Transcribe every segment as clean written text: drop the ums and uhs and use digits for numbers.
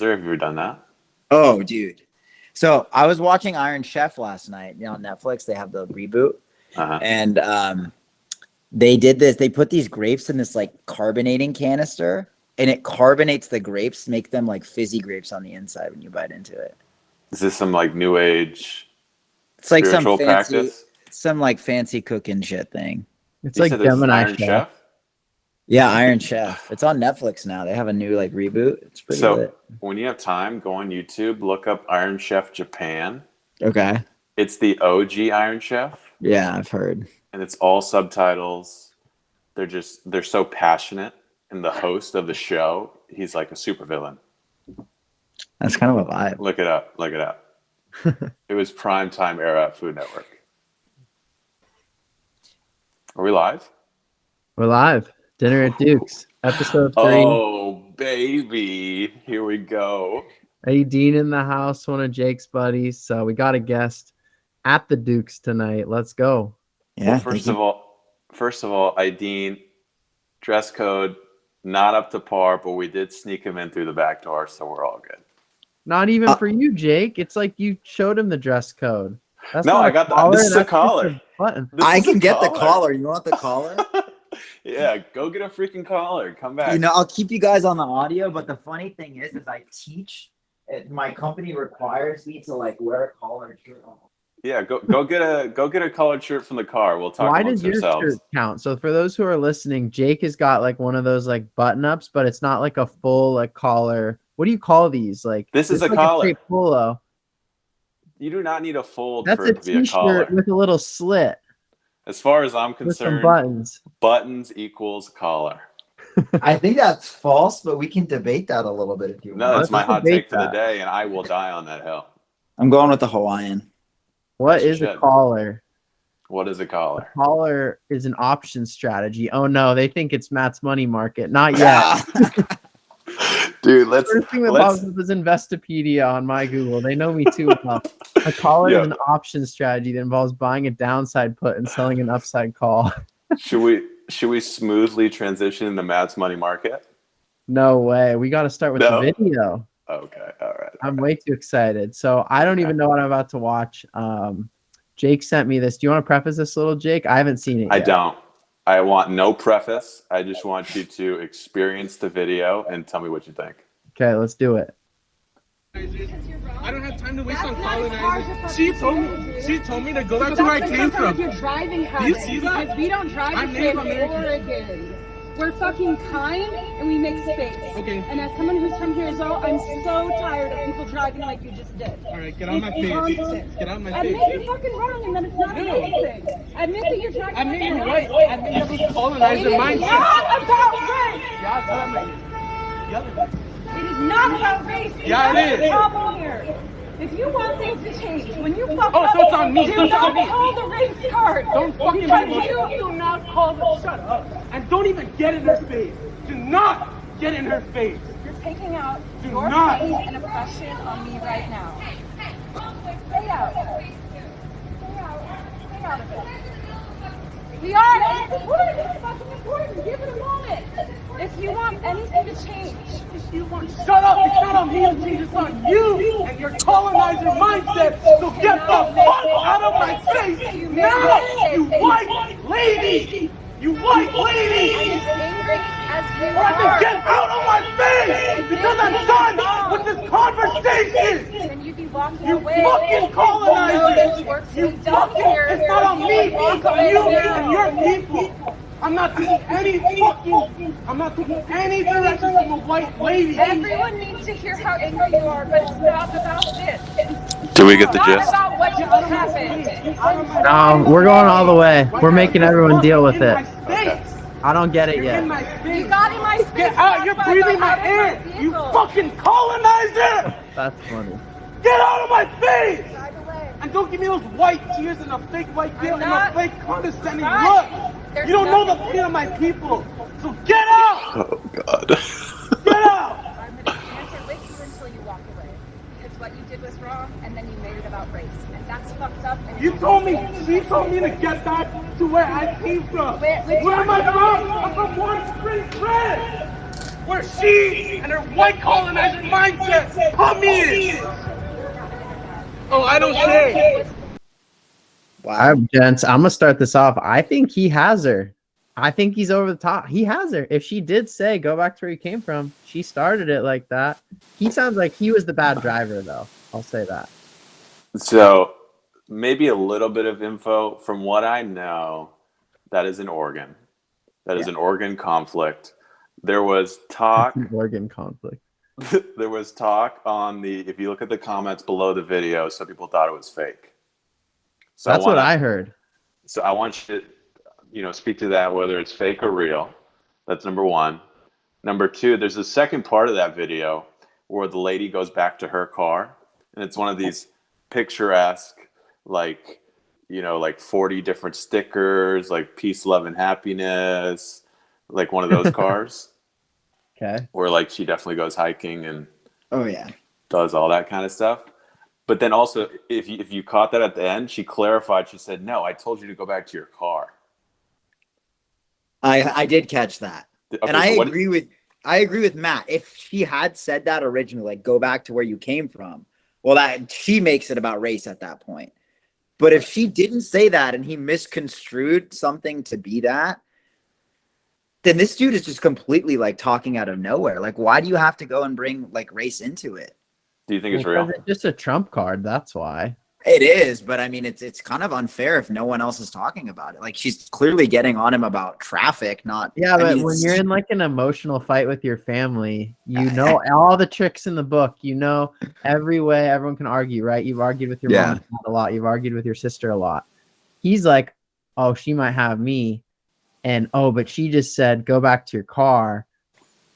Have you ever done that? Oh, dude. So I was watching Iron Chef last night. On Netflix, they have the reboot. And they did this. They put these grapes in this like carbonating canister, and it carbonates the grapes, make them like fizzy grapes on the inside when you bite into it. Is this some like new age It's like spiritual practice? Practice? Some like fancy cooking shit thing. It's You like said this is Gemini Iron Chef? Yeah, Iron Chef. It's on Netflix now. They have a new like reboot. It's pretty lit. When you have time, go on YouTube, look up Iron Chef Japan. Okay. It's the OG Iron Chef. Yeah, I've heard. And it's all subtitles. They're so passionate. And the host of the show, he's like a supervillain. That's kind of a vibe. Look it up. It was primetime era at Food Network. Are we live? We're live. Dinner at Duke's, episode 3. Oh, baby. Here we go. Aidin in the house, one of Jake's buddies. So we got a guest at the Duke's tonight. Let's go. Yeah. Well, first of all, Aidin, dress code, not up to par, but we did sneak him in through the back door, so we're all good. Not even for you, Jake. It's like you showed him the dress code. That's no, I got that. This is a collar. I can get the collar. You want the collar? Yeah, go get a freaking collar. Come back. I'll keep you guys on the audio, but the funny thing is I teach. My company requires me to like wear a collared shirt. Yeah, go get a collared shirt from the car. We'll talk. Why does your shirt count? So for those who are listening, Jake has got like one of those like button ups, but it's not like a full like collar. What do you call these? Like this is a like collar. A polo. You do not need a fold That's for it to be a collar. With a little slit. As far as I'm concerned, buttons equals collar. I think that's false, but we can debate that a little bit if you want. No, that's my hot take for the day, and I will die on that hill. I'm going with the Hawaiian. What is a collar? What is a collar? A collar is an option strategy. Oh no, they think it's Matt's money market. Not yet. Dude, First thing that pops up is Investopedia on my Google. They know me too well. A collar is an option strategy that involves buying a downside put and selling an upside call. Should we smoothly transition into Matt's money market? No way. We got to start with the video. Okay, all right. I'm way too excited. So I don't even know what I'm about to watch. Jake sent me this. Do you want to preface this a little, Jake? I haven't seen it yet. I don't. I want no preface. I just want you to experience the video and tell me what you think. Okay, let's do it. I don't have time to waste on colonizers. She told me to go back to where I came from. You're driving Do you see that? Because we don't drive in Oregon. We're fucking kind and we make space. Okay. And as someone who's from here as well, I'm so tired of people driving like you just did. All right, get on my face. Get on my face. Admit you're fucking wrong and that it's not a race thing. Admit that you're driving. Admit you're right. Admit you have a colonizer mindset. Not about race. Yeah, tell me. Yell It is not about race. Yeah, it is. Problem here. If you want things to change, when you fuck up, so it's on me. do not call the race card. Don't fucking because you do not call the shut up. And don't even get in her face. Do not get in her face. You're taking out Do your not. pain and oppression on me right now. Stay out. Stay out. Stay out of it. We are. It's important. It's fucking important. Give it a moment. If you want anything to change, if you want. Shut up. It's not on me to change. It's on you and your colonizer mindset. So get the fuck out of my face now, you white lady. You white lady! I'm as angry as you I are. get out of my face! Because I'm done with this conversation! Then you'd be walking You away. fucking colonizers! You fucking... It's not on me, it's on you and your people! I'm not taking any direction from a white lady! Everyone needs to hear how angry you are, but it's not about this. Do we get the gist? It's not about what just happened. No, we're going all the way. We're making everyone deal with it. Okay. I don't get it yet. You got in my space. Get out! You're breathing my air! You fucking colonizer! That's funny. Get out of my face! Drive away. And don't give me those white tears and a fake white guilt and a fake condescending Right. look. There's You don't know the nothing- pain of my people. So get out! Oh God. Get out! I'm going to stand here with you until you walk away. Because what you did was wrong, and then you made it about race. And that's fucked up. And She told me to get back to where I came from. Where Where am I from? I'm from Warm Springs, Red. where she and her white colonizer mindset come in. Oh, I don't say. Wow. All right, gents, I'm gonna start this off. I think he has her. I think he's over the top. He has her. If she did say go back to where you came from, she started it like that. He sounds like he was the bad driver, though. I'll say that. So maybe a little bit of info from what I know. That is an organ. That is an organ conflict. There was talk. Organ conflict. There was talk on the. If you look at the comments below the video, some people thought it was fake. So That's what I heard. So I want you to, speak to that, whether it's fake or real. That's number one. Number two, there's a second part of that video where the lady goes back to her car, and it's one of these picturesque, like 40 different stickers, like peace, love, and happiness, like one of those cars. Okay. Where like she definitely goes hiking and does all that kind of stuff. But then also, if you caught that at the end, she clarified. She said, "No, I told you to go back to your car." I did catch that, Okay, and I agree with Matt. If she had said that originally, like go back to where you came from, well, that she makes it about race at that point. But if she didn't say that and he misconstrued something to be that, then this dude is just completely like talking out of nowhere. Like, why do you have to go and bring like race into it? Do you think it's real? It's just a trump card. That's why. It is, but I mean, it's kind of unfair if no one else is talking about it. Like, she's clearly getting on him about traffic, not. Yeah, but when you're in like an emotional fight with your family, you know all the tricks in the book. You know every way everyone can argue, right? You've argued with your mom and dad a lot. You've argued with your sister a lot. He's like, oh, she might have me, and oh, but she just said go back to your car.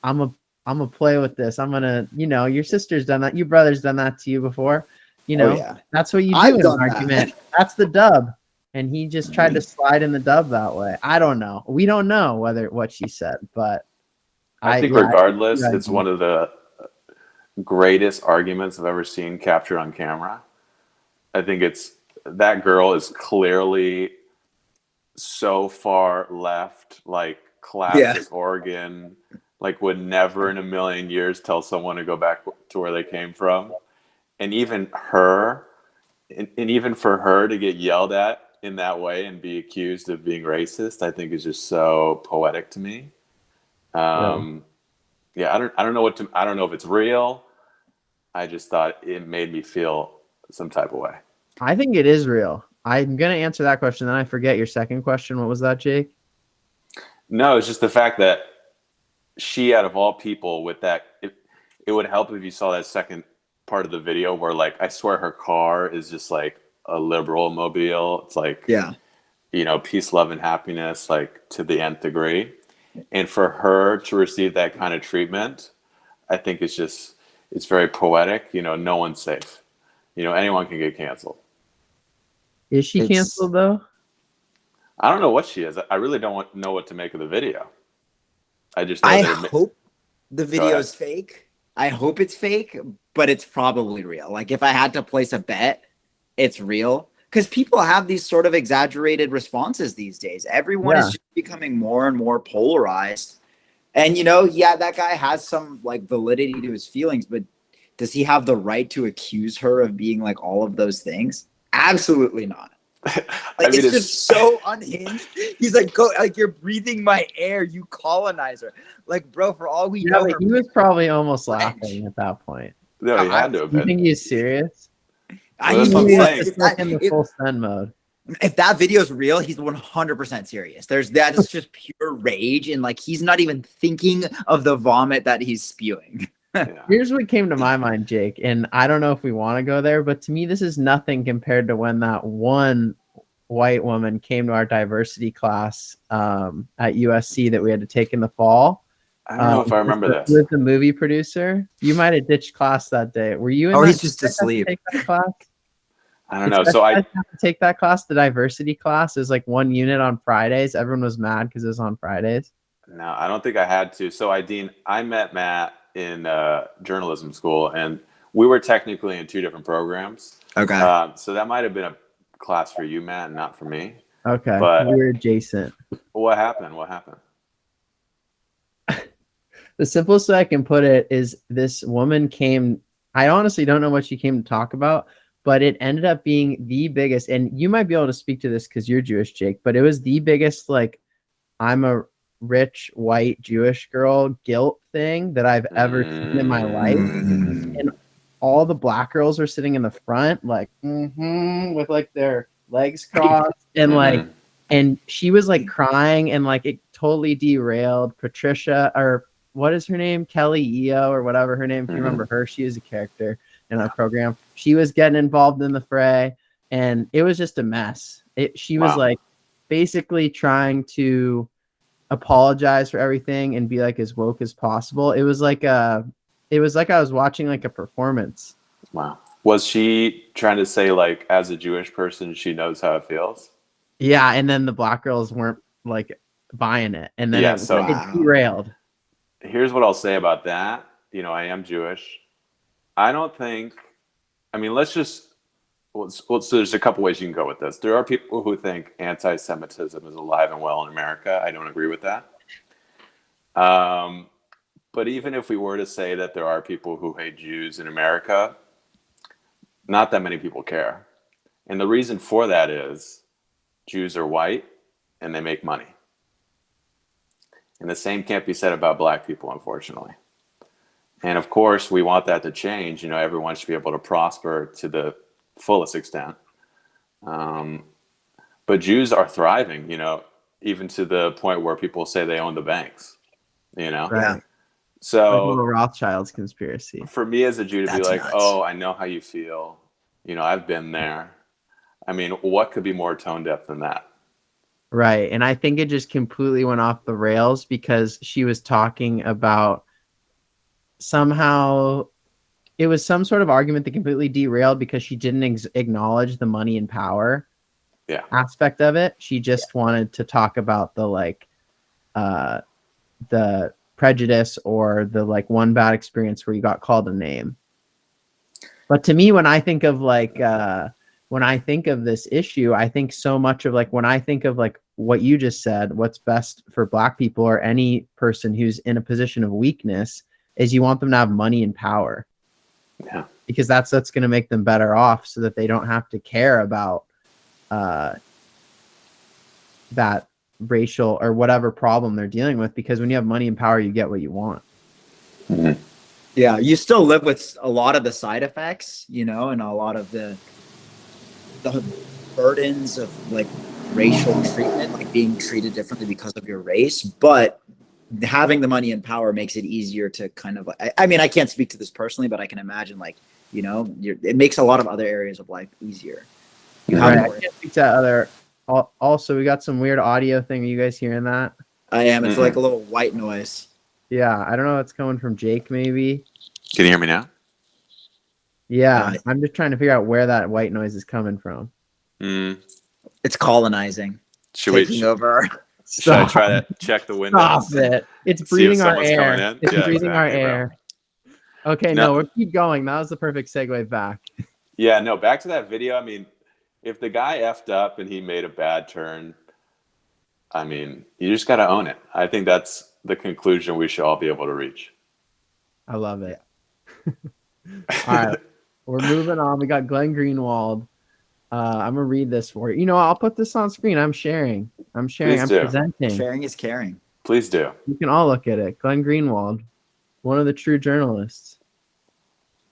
I'm gonna play with this. I'm gonna, your sister's done that. Your brother's done that to you before. That's what you do in an argument. That's the dub. And he just tried to slide in the dub that way. I don't know. We don't know what she said, but I think regardless, it's one of the greatest arguments I've ever seen captured on camera. I think that girl is clearly so far left, like classic Oregon, like would never in a million years tell someone to go back to where they came from. And even her, and even for her to get yelled at in that way and be accused of being racist, I think is just so poetic to me. I don't know I don't know if it's real. I just thought it made me feel some type of way. I think it is real. I'm gonna answer that question, then I forget your second question. What was that, Jake? No, it's just the fact that she, out of all people, with that, it would help if you saw that second part of the video where, like, I swear her car is just like a liberal mobile. It's like, peace, love, and happiness, like to the nth degree. And for her to receive that kind of treatment, I think it's very poetic. No one's safe. Anyone can get canceled. Is she canceled though? I don't know what she is. I really don't know what to make of the video. I just know I hope the video is fake. I hope it's fake, but it's probably real. Like, if I had to place a bet, it's real. Because people have these sort of exaggerated responses these days. Everyone is just becoming more and more polarized. And, that guy has some, like, validity to his feelings, but does he have the right to accuse her of being, like, all of those things? Absolutely not. Like, it's just so unhinged. He's like, go, like, you're breathing my air, you colonizer. Like, bro, for all we know, he was probably almost laughing at that point. No, he had to have been. You think he's serious? That's what I'm saying. It's like in the full send mode. If that video is real, he's 100% serious. That is just pure rage, and like he's not even thinking of the vomit that he's spewing. Here's what came to my mind, Jake, and I don't know if we want to go there, but to me, this is nothing compared to when that one white woman came to our diversity class at USC that we had to take in the fall. I don't know if I remember this. With the movie producer, you might have ditched class that day. Were you? He's just asleep. Take that class? I don't know. So I had to take that class. The diversity class is like one unit on Fridays. Everyone was mad because it was on Fridays. No, I don't think I had to. So Aidin, I met Matt in journalism school, and we were technically in two different programs. Okay. So that might have been a class for you, Matt, and not for me. Okay. But we were adjacent. What happened? The simplest way I can put it is this woman came. I honestly don't know what she came to talk about, but it ended up being the biggest. And you might be able to speak to this because you're Jewish, Jake. But it was the biggest, like, I'm a rich white Jewish girl guilt thing that I've ever seen in my life. And all the black girls were sitting in the front, like, with like their legs crossed, and like, and she was like crying, and like it totally derailed Patricia, or what is her name? Kelly EO or whatever her name. If you remember her, she is a character in our program. She was getting involved in the fray, and it was just a mess. She was like basically trying to apologize for everything and be like as woke as possible. It was like I was watching like a performance. Wow. Was she trying to say, like, as a Jewish person, she knows how it feels? Yeah, and then the black girls weren't like buying it, and then it derailed. Here's what I'll say about that. You know, I am Jewish. I don't think. I mean, so there's a couple ways you can go with this. There are people who think anti-Semitism is alive and well in America. I don't agree with that. But even if we were to say that there are people who hate Jews in America, not that many people care. And the reason for that is Jews are white and they make money. And the same can't be said about black people, unfortunately. And of course, we want that to change. You know, everyone should be able to prosper to the fullest extent. But Jews are thriving, you know, even to the point where people say they own the banks, you know? Right. So like the Rothschilds conspiracy. For me as a Jew to That's be like, nuts. oh, I know how you feel. You know, I've been there. I mean, what could be more tone deaf than that? Right. And I think it just completely went off the rails because she was talking about somehow it was some sort of argument that completely derailed because she didn't acknowledge the money and power aspect of it. She just wanted to talk about the like the prejudice or the like one bad experience where you got called a name. But to me, when I think of like when I think of this issue, I think so much of like when I think of like what you just said, what's best for black people or any person who's in a position of weakness is you want them to have money and power. Yeah. Because that's going to make them better off so that they don't have to care about that racial or whatever problem they're dealing with, because when you have money and power, you get what you want. Mm-hmm. Yeah, you still live with a lot of the side effects, you know, and a lot of the burdens of like racial treatment, like being treated differently because of your race. But having the money and power makes it easier to kind of, I mean, I can't speak to this personally, but I can imagine like, you know, it makes a lot of other areas of life easier. You have I can't speak to other. Also, we got some weird audio thing. Are you guys hearing that? I am. It's like a little white noise. Yeah, I don't know. It's coming from Jake, maybe. Can you hear me now? Yeah, I'm just trying to figure out where that white noise is coming from. It's colonizing. Taking over. Should I try to check the windows? Stop it. It's breathing our air. It's breathing our air. Okay, no, we'll keep going. That was the perfect segue back. Yeah, no, back to that video. I mean, if the guy effed up and he made a bad turn, I mean, you just got to own it. I think that's the conclusion we should all be able to reach. I love it. All right, we're moving on. We got Glenn Greenwald. I'm gonna read this for you. You know, I'll put this on screen. I'm sharing. I'm presenting. Sharing is caring. Please do. You can all look at it. Glenn Greenwald, one of the true journalists.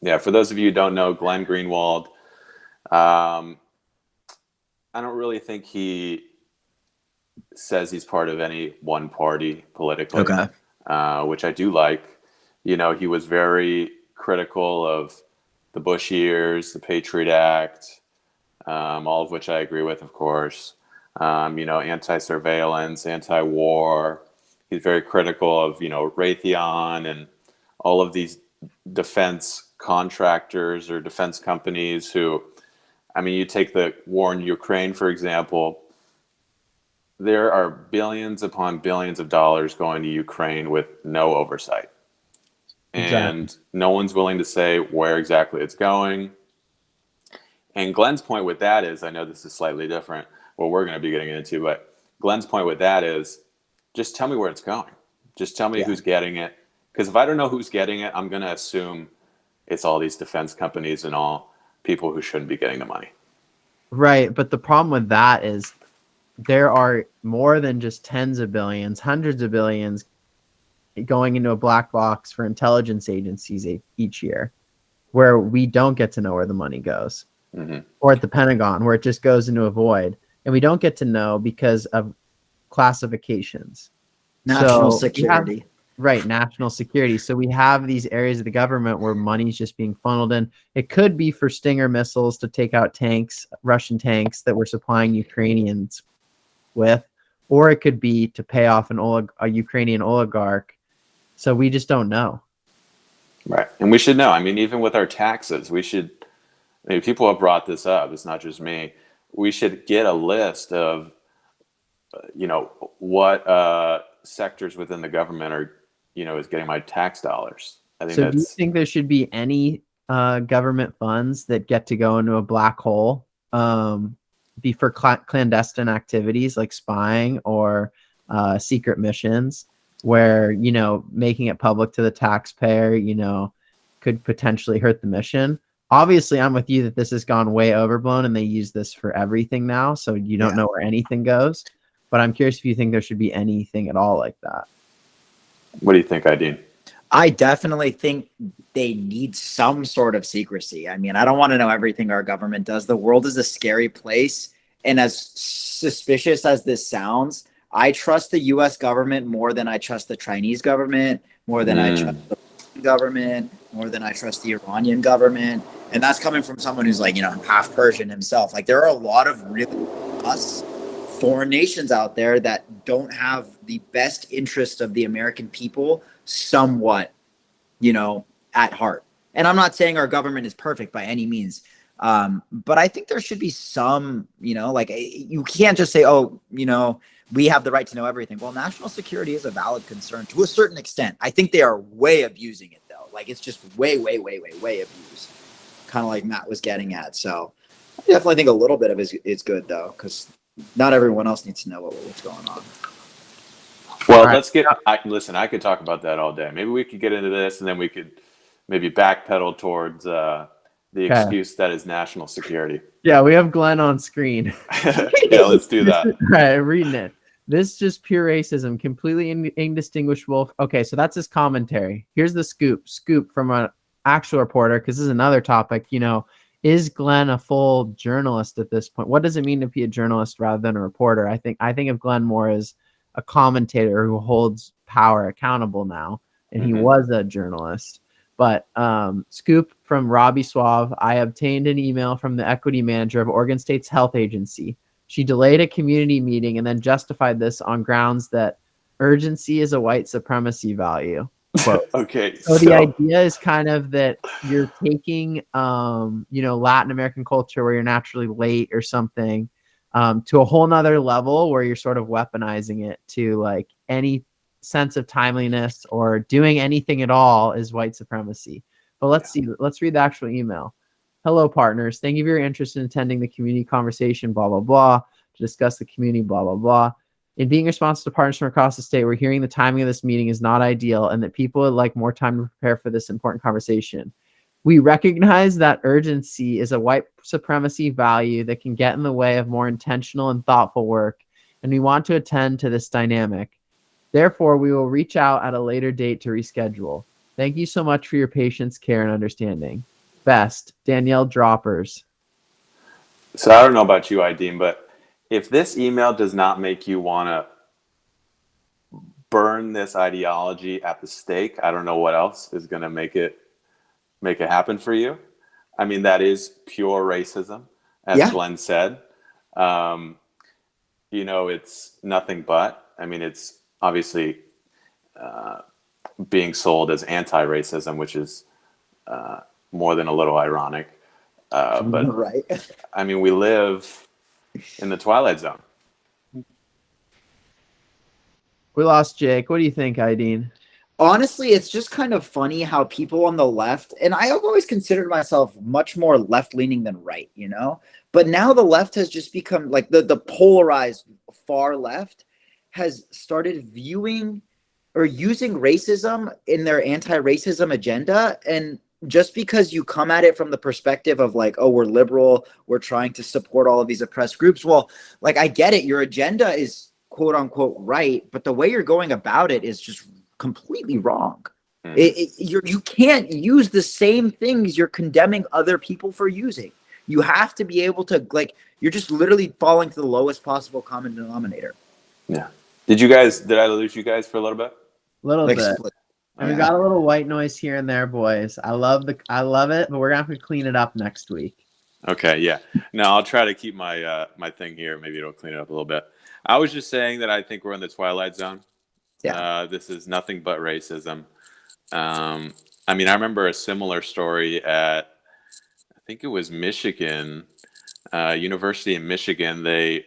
Yeah, for those of you who don't know, Glenn Greenwald, I don't really think he says he's part of any one party politically, which I do like. You know, he was very critical of the Bush years, the Patriot Act, all of which I agree with, of course. You know, anti-surveillance, anti-war. He's very critical of, you know, Raytheon and all of these defense contractors or defense companies who, I mean, you take the war in Ukraine, for example, there are billions upon billions of dollars going to Ukraine with no oversight. And no one's willing to say where exactly it's going. And Glenn's point with that is, I know this is slightly different, what we're going to be getting into, but Glenn's point with that is, just tell me where it's going. Just tell me who's getting it. Because if I don't know who's getting it, I'm going to assume it's all these defense companies and all people who shouldn't be getting the money. Right. But the problem with that is there are more than just tens of billions, hundreds of billions going into a black box for intelligence agencies each year, where we don't get to know where the money goes, or at the Pentagon, where it just goes into a void. And we don't get to know because of classifications. National security. Right, national security. So we have these areas of the government where money's just being funneled in. It could be for Stinger missiles to take out tanks, Russian tanks that we're supplying Ukrainians with, or it could be to pay off a Ukrainian oligarch. So we just don't know. Right. And we should know. I mean, even with our taxes, we should, I mean, people have brought this up. It's not just me. We should get a list of, what sectors within the government are, is getting my tax dollars. I think so do you think there should be any government funds that get to go into a black hole, be for clandestine activities like spying or secret missions, where, making it public to the taxpayer, could potentially hurt the mission? Obviously, I'm with you that this has gone way overblown and they use this for everything now. So you don't know where anything goes. But I'm curious if you think there should be anything at all like that. What do you think, Aidin? I definitely think they need some sort of secrecy. I mean, I don't want to know everything our government does. The world is a scary place. And as suspicious as this sounds, I trust the US government more than I trust the Chinese government, more than I trust the government, more than I trust the Iranian government. And that's coming from someone who's like, half Persian himself. Like, there are a lot of really foreign nations out there that don't have the best interest of the American people somewhat, at heart. And I'm not saying our government is perfect by any means. But I think there should be some, you can't just say, we have the right to know everything. Well, national security is a valid concern to a certain extent. I think they are way abusing it, though. Like, it's just way, way, way, way, way abused. Kind of like Matt was getting at. So I definitely think a little bit of it is good, though, because not everyone else needs to know what's going on. Well, listen, I could talk about that all day. Maybe we could get into this and then we could maybe backpedal towards the excuse that is national security. Yeah, we have Glenn on screen. Yeah, let's do that. All right, reading it. This is just pure racism, completely indistinguishable. Okay, so that's his commentary. Here's the scoop from an actual reporter, because this is another topic. Is Glenn a full journalist at this point? What does it mean to be a journalist rather than a reporter? I think of Glenn more as a commentator who holds power accountable now, and he was a journalist. But scoop from Robbie Suave: I obtained an email from the equity manager of Oregon State's health agency. She delayed a community meeting and then justified this on grounds that urgency is a white supremacy value. Quote. Okay. So the idea is kind of that you're taking, Latin American culture where you're naturally late or something, to a whole nother level where you're sort of weaponizing it to like any sense of timeliness or doing anything at all is white supremacy. But let's read the actual email. Hello, partners. Thank you for your interest in attending the community conversation, blah, blah, blah, to discuss the community, blah, blah, blah. In being responsive to partners from across the state, we're hearing the timing of this meeting is not ideal and that people would like more time to prepare for this important conversation. We recognize that urgency is a white supremacy value that can get in the way of more intentional and thoughtful work, and we want to attend to this dynamic. Therefore, we will reach out at a later date to reschedule. Thank you so much for your patience, care, and understanding. Best, Danielle Droppers. So I don't know about you, Aidin, but if this email does not make you want to burn this ideology at the stake, I don't know what else is going to make it happen for you. I mean, that is pure racism, as Glenn said. It's nothing but. I mean, it's obviously being sold as anti-racism, which is more than a little ironic. But right. I mean, we live in the Twilight Zone. We lost Jake. What do you think, Aidin? Honestly, it's just kind of funny how people on the left, and I have always considered myself much more left-leaning than right, but now the left has just become like the polarized far left has started viewing are using racism in their anti-racism agenda. And just because you come at it from the perspective of like, oh, we're liberal, we're trying to support all of these oppressed groups. Well, like, I get it. Your agenda is quote unquote right, but the way you're going about it is just completely wrong. You can't use the same things you're condemning other people for using. You have to be able to, like, you're just literally falling to the lowest possible common denominator. Yeah. Did I lose you guys for a little bit? A little Like, bit. split. And we got a little white noise here and there, boys. I love it, but we're gonna have to clean it up next week. Okay, yeah. No, I'll try to keep my my thing here. Maybe it'll clean it up a little bit. I was just saying that I think we're in the twilight zone. Yeah. This is nothing but racism. I mean, I remember a similar story at, I think it was Michigan, University in Michigan. They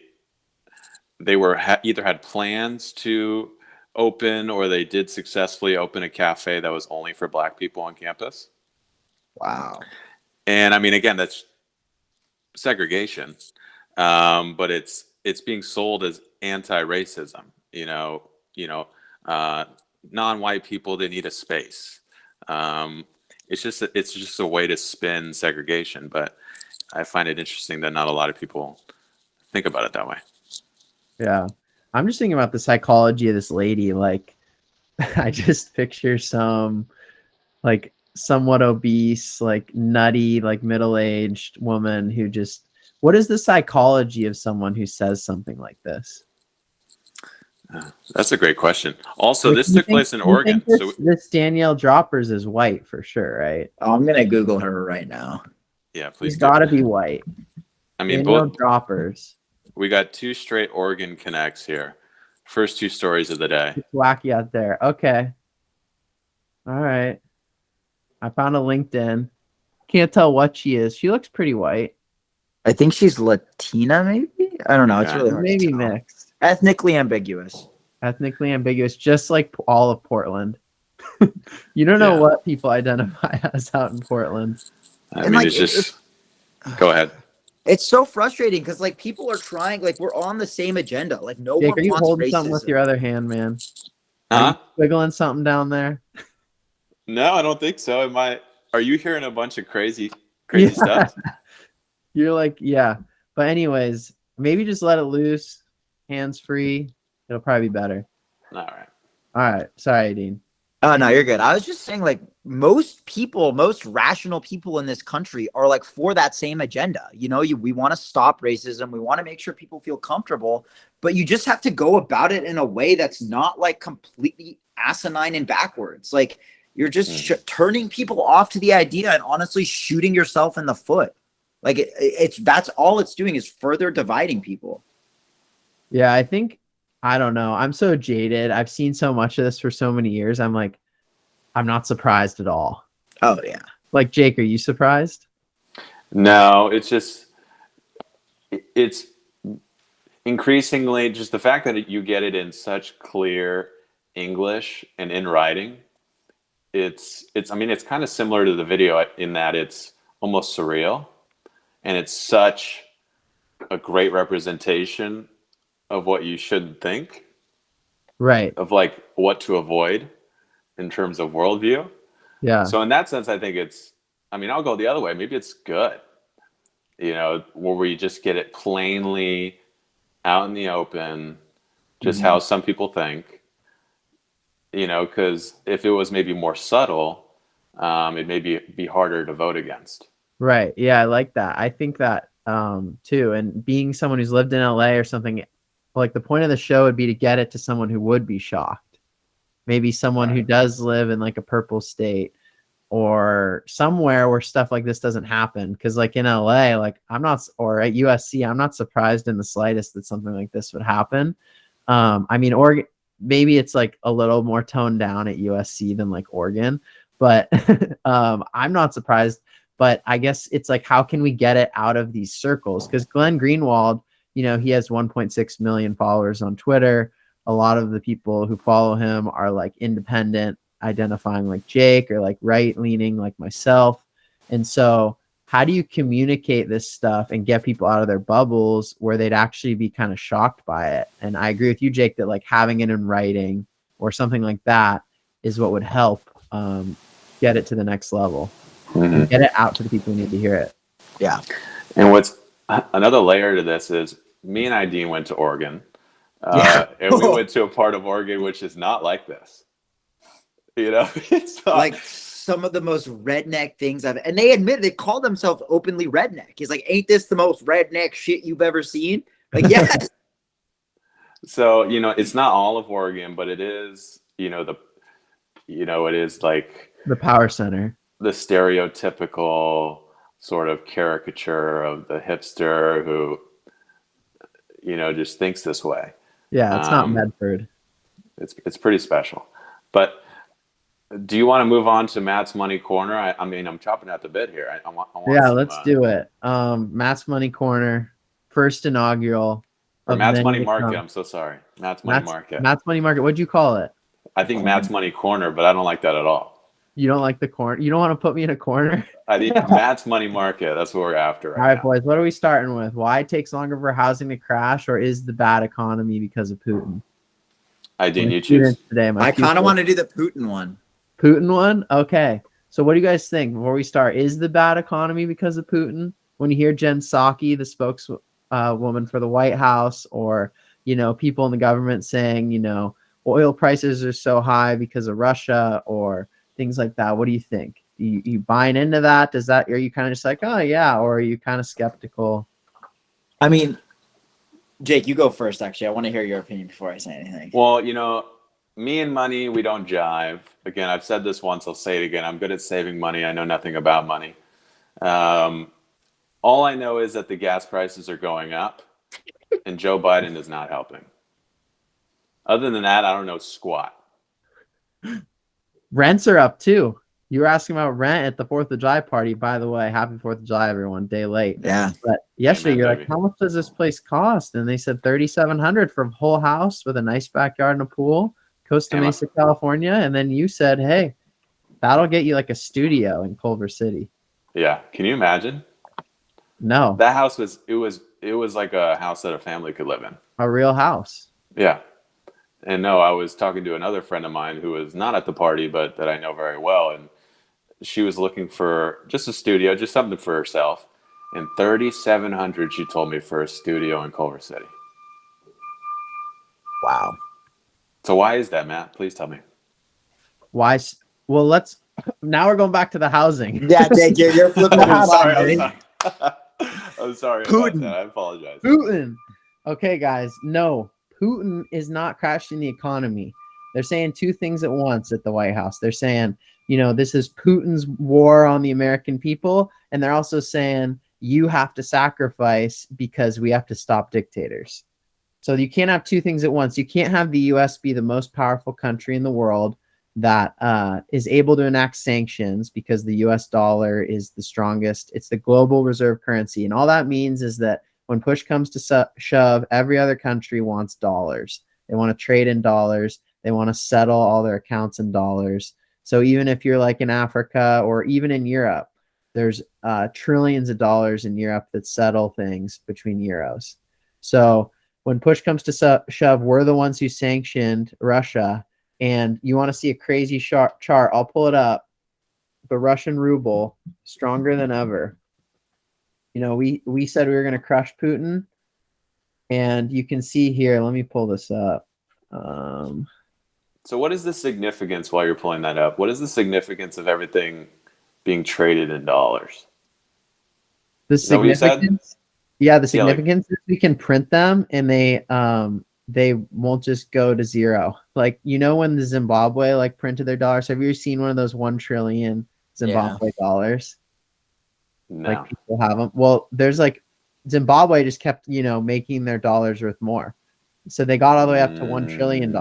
were either had plans to open, or they did successfully open a cafe that was only for Black people on campus. Wow. And I mean, again, that's segregation, but it's being sold as anti-racism. Non-white people, they need a space. It's just a way to spin segregation. But I find it interesting that not a lot of people think about it that way. Yeah. I'm just thinking about the psychology of this lady. Like, I just picture some like somewhat obese, like nutty, like middle-aged woman who just, what is the psychology of someone who says something like this? That's a great question. Also, this took place in Oregon. This Danielle Droppers is white for sure, right? Oh, I'm gonna Google her right now. Yeah, please. She's got to be white. I mean, Danielle Droppers. We got 2 straight Oregon connects here. First 2 stories of the day. It's wacky out there. Okay. All right. I found a LinkedIn. Can't tell what she is. She looks pretty white. I think she's Latina, maybe? I don't know. It's really hard maybe to tell. mixed. Ethnically ambiguous. Ethnically ambiguous, just like all of Portland. You don't know what people identify as out in Portland. I mean, like, it's just... Go ahead. It's so frustrating because like people are trying, like we're on the same agenda. Like no one Jake, are you wants holding racism. something with your other hand, man? Huh? Wiggling something down there. No, I don't think so. Are you hearing a bunch of crazy stuff? You're like, yeah. But anyways, maybe just let it loose, hands free. It'll probably be better. All right. All right. Sorry, Dean. Oh, no, you're good. I was just saying, like, most rational people in this country are like for that same agenda. You know, we want to stop racism. We want to make sure people feel comfortable, but you just have to go about it in a way that's not like completely asinine and backwards. Like you're just turning people off to the idea and honestly shooting yourself in the foot. Like that's all it's doing is further dividing people. Yeah, I don't know. I'm so jaded. I've seen so much of this for so many years. I'm like, I'm not surprised at all. Oh, yeah. Like, Jake, are you surprised? No, it's increasingly just the fact that you get it in such clear English and in writing. It's kind of similar to the video in that it's almost surreal, and it's such a great representation of what you shouldn't think, right? Of like what to avoid in terms of worldview. Yeah. So in that sense, I think I'll go the other way. Maybe it's good, where we just get it plainly out in the open, just how some people think, because if it was maybe more subtle, it may be harder to vote against. Right. Yeah. I like that. I think that too. And being someone who's lived in LA or something, like the point of the show would be to get it to someone who would be shocked. Maybe someone who does live in like a purple state or somewhere where stuff like this doesn't happen. Cause like in LA, like or at USC, I'm not surprised in the slightest that something like this would happen. Oregon, maybe it's like a little more toned down at USC than like Oregon, but I'm not surprised. But I guess it's like, how can we get it out of these circles? Because Glenn Greenwald, he has 1.6 million followers on Twitter. A lot of the people who follow him are like independent, identifying like Jake, or like right-leaning like myself. And so how do you communicate this stuff and get people out of their bubbles where they'd actually be kind of shocked by it? And I agree with you, Jake, that like having it in writing or something like that is what would help get it to the next level. And get it out to the people who need to hear it. Yeah. And what's another layer to this is me and Aidin went to Oregon. And we went to a part of Oregon which is not like this. You know, it's not, like some of the most redneck things and they admit they call themselves openly redneck. It's like, ain't this the most redneck shit you've ever seen? Like, yes. So, you know, it's not all of Oregon, but it is, it is like the power center, the stereotypical sort of caricature of the hipster who, just thinks this way. Yeah, it's not Medford. It's pretty special. But do you want to move on to Matt's Money Corner? I mean, I'm chopping at the bit here. I want let's do it. Matt's Money Corner, first inaugural. Or Matt's Money Market. I'm so sorry. Matt's Money Market. Matt's Money Market. What'd you call it? I think Matt's Money Corner, but I don't like that at all. You don't like the corner? You don't want to put me in a corner? I think Matt's Money Market. That's what we're after. All right, boys. What are we starting with? Why it takes longer for housing to crash, or is the bad economy because of Putin? Aidin, you choose. Today, I kind of want to do the Putin one. Putin one? Okay. So what do you guys think before we start? Is the bad economy because of Putin? When you hear Jen Psaki, the spokeswoman for the White House, or, people in the government saying, oil prices are so high because of Russia or things like that. What do you think? You buying into that? Are you kind of just like, oh yeah, or are you kind of skeptical? I mean, Jake, you go first. Actually, I want to hear your opinion before I say anything. Well, me and money, we don't jive. Again, I've said this once. I'll say it again. I'm good at saving money. I know nothing about money. All I know is that the gas prices are going up, and Joe Biden is not helping. Other than that, I don't know squat. Rents are up too. You were asking about rent at the 4th of July party. By the way, happy 4th of July, everyone. Day late. Yeah. But yesterday, you're baby. like, how much does this place cost? And they said $3,700 for a whole house with a nice backyard and a pool, Costa Mesa, California. And then you said, hey, that'll get you like a studio in Culver City. Yeah. Can you imagine? No. That house was like a house that a family could live in. A real house. Yeah. And no, I was talking to another friend of mine who was not at the party, but that I know very well. And she was looking for just a studio, just something for herself. And $3,700, she told me, for a studio in Culver City. Wow. So why is that, Matt? Please tell me. Why? Well, now we're going back to the housing. Yeah, Jake, you're flipping the I'm sorry. I'm sorry Putin. about that. I apologize. Putin. Okay, guys. No, Putin is not crashing the economy. They're saying two things at once at the White House. They're saying, this is Putin's war on the American people. And they're also saying you have to sacrifice because we have to stop dictators. So you can't have two things at once. You can't have the U.S. be the most powerful country in the world that is able to enact sanctions because the U.S. dollar is the strongest. It's the global reserve currency. And all that means is that when push comes to shove, every other country wants dollars. They want to trade in dollars. They want to settle all their accounts in dollars. So even if you're like in Africa or even in Europe, there's trillions of dollars in Europe that settle things between euros. So when push comes to shove, we're the ones who sanctioned Russia. And you want to see a crazy chart, I'll pull it up. The Russian ruble, stronger than ever. We said we were going to crush Putin. And you can see here, let me pull this up. So what is the significance, while you're pulling that up, what is the significance of everything being traded in dollars? The Is that what you said? significance? Yeah, the significance is we can print them and they won't just go to zero. Like, when the Zimbabwe printed their dollars, have you ever seen one of those 1 trillion Zimbabwe dollars? No. People have them. Well, there's Zimbabwe just kept, making their dollars worth more. So they got all the way up to $1 trillion.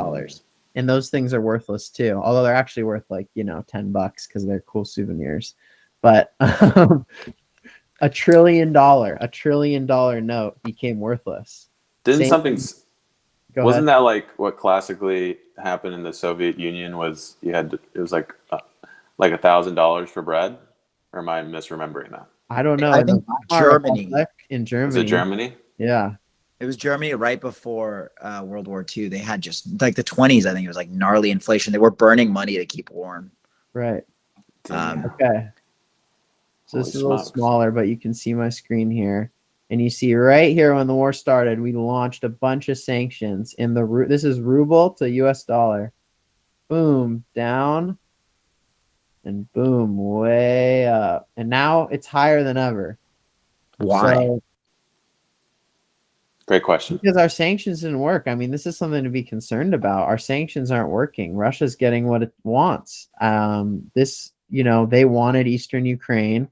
And those things are worthless too. Although they're actually worth $10 because they're cool souvenirs. But $1 trillion note became worth Wasn't that like what classically happened in the Soviet Union? Was it was like $1,000 for bread? Or am I misremembering that? I don't know. I think Germany. In Germany. Is it Germany? Yeah. It was Germany right before World War II. They had just like the 20s. I think it was like gnarly inflation. They were burning money to keep warm. Right. Um, Okay. So Holy this is a little smokes. smaller, but you can see my screen here. And you see right here when the war started, we launched a bunch of sanctions in the this is ruble to US dollar. Boom, down and boom, way up. And now it's higher than ever. Why? So, Great question. because our sanctions didn't work. I mean, this is something to be concerned about. Our sanctions aren't working. Russia's getting what it wants. They wanted Eastern Ukraine.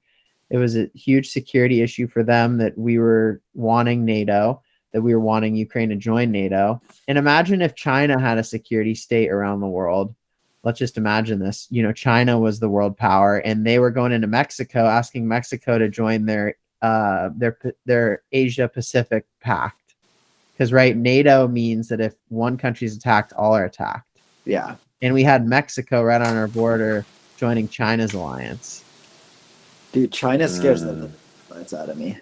It was a huge security issue for them that we were wanting NATO, that we were wanting Ukraine to join NATO. And imagine if China had a security state around the world. Let's just imagine this. China was the world power, and they were going into Mexico, asking Mexico to join their Asia Pacific Pact. Because NATO means that if one country is attacked, all are attacked. Yeah. And we had Mexico right on our border joining China's alliance. Dude, China scares the nuts out of me.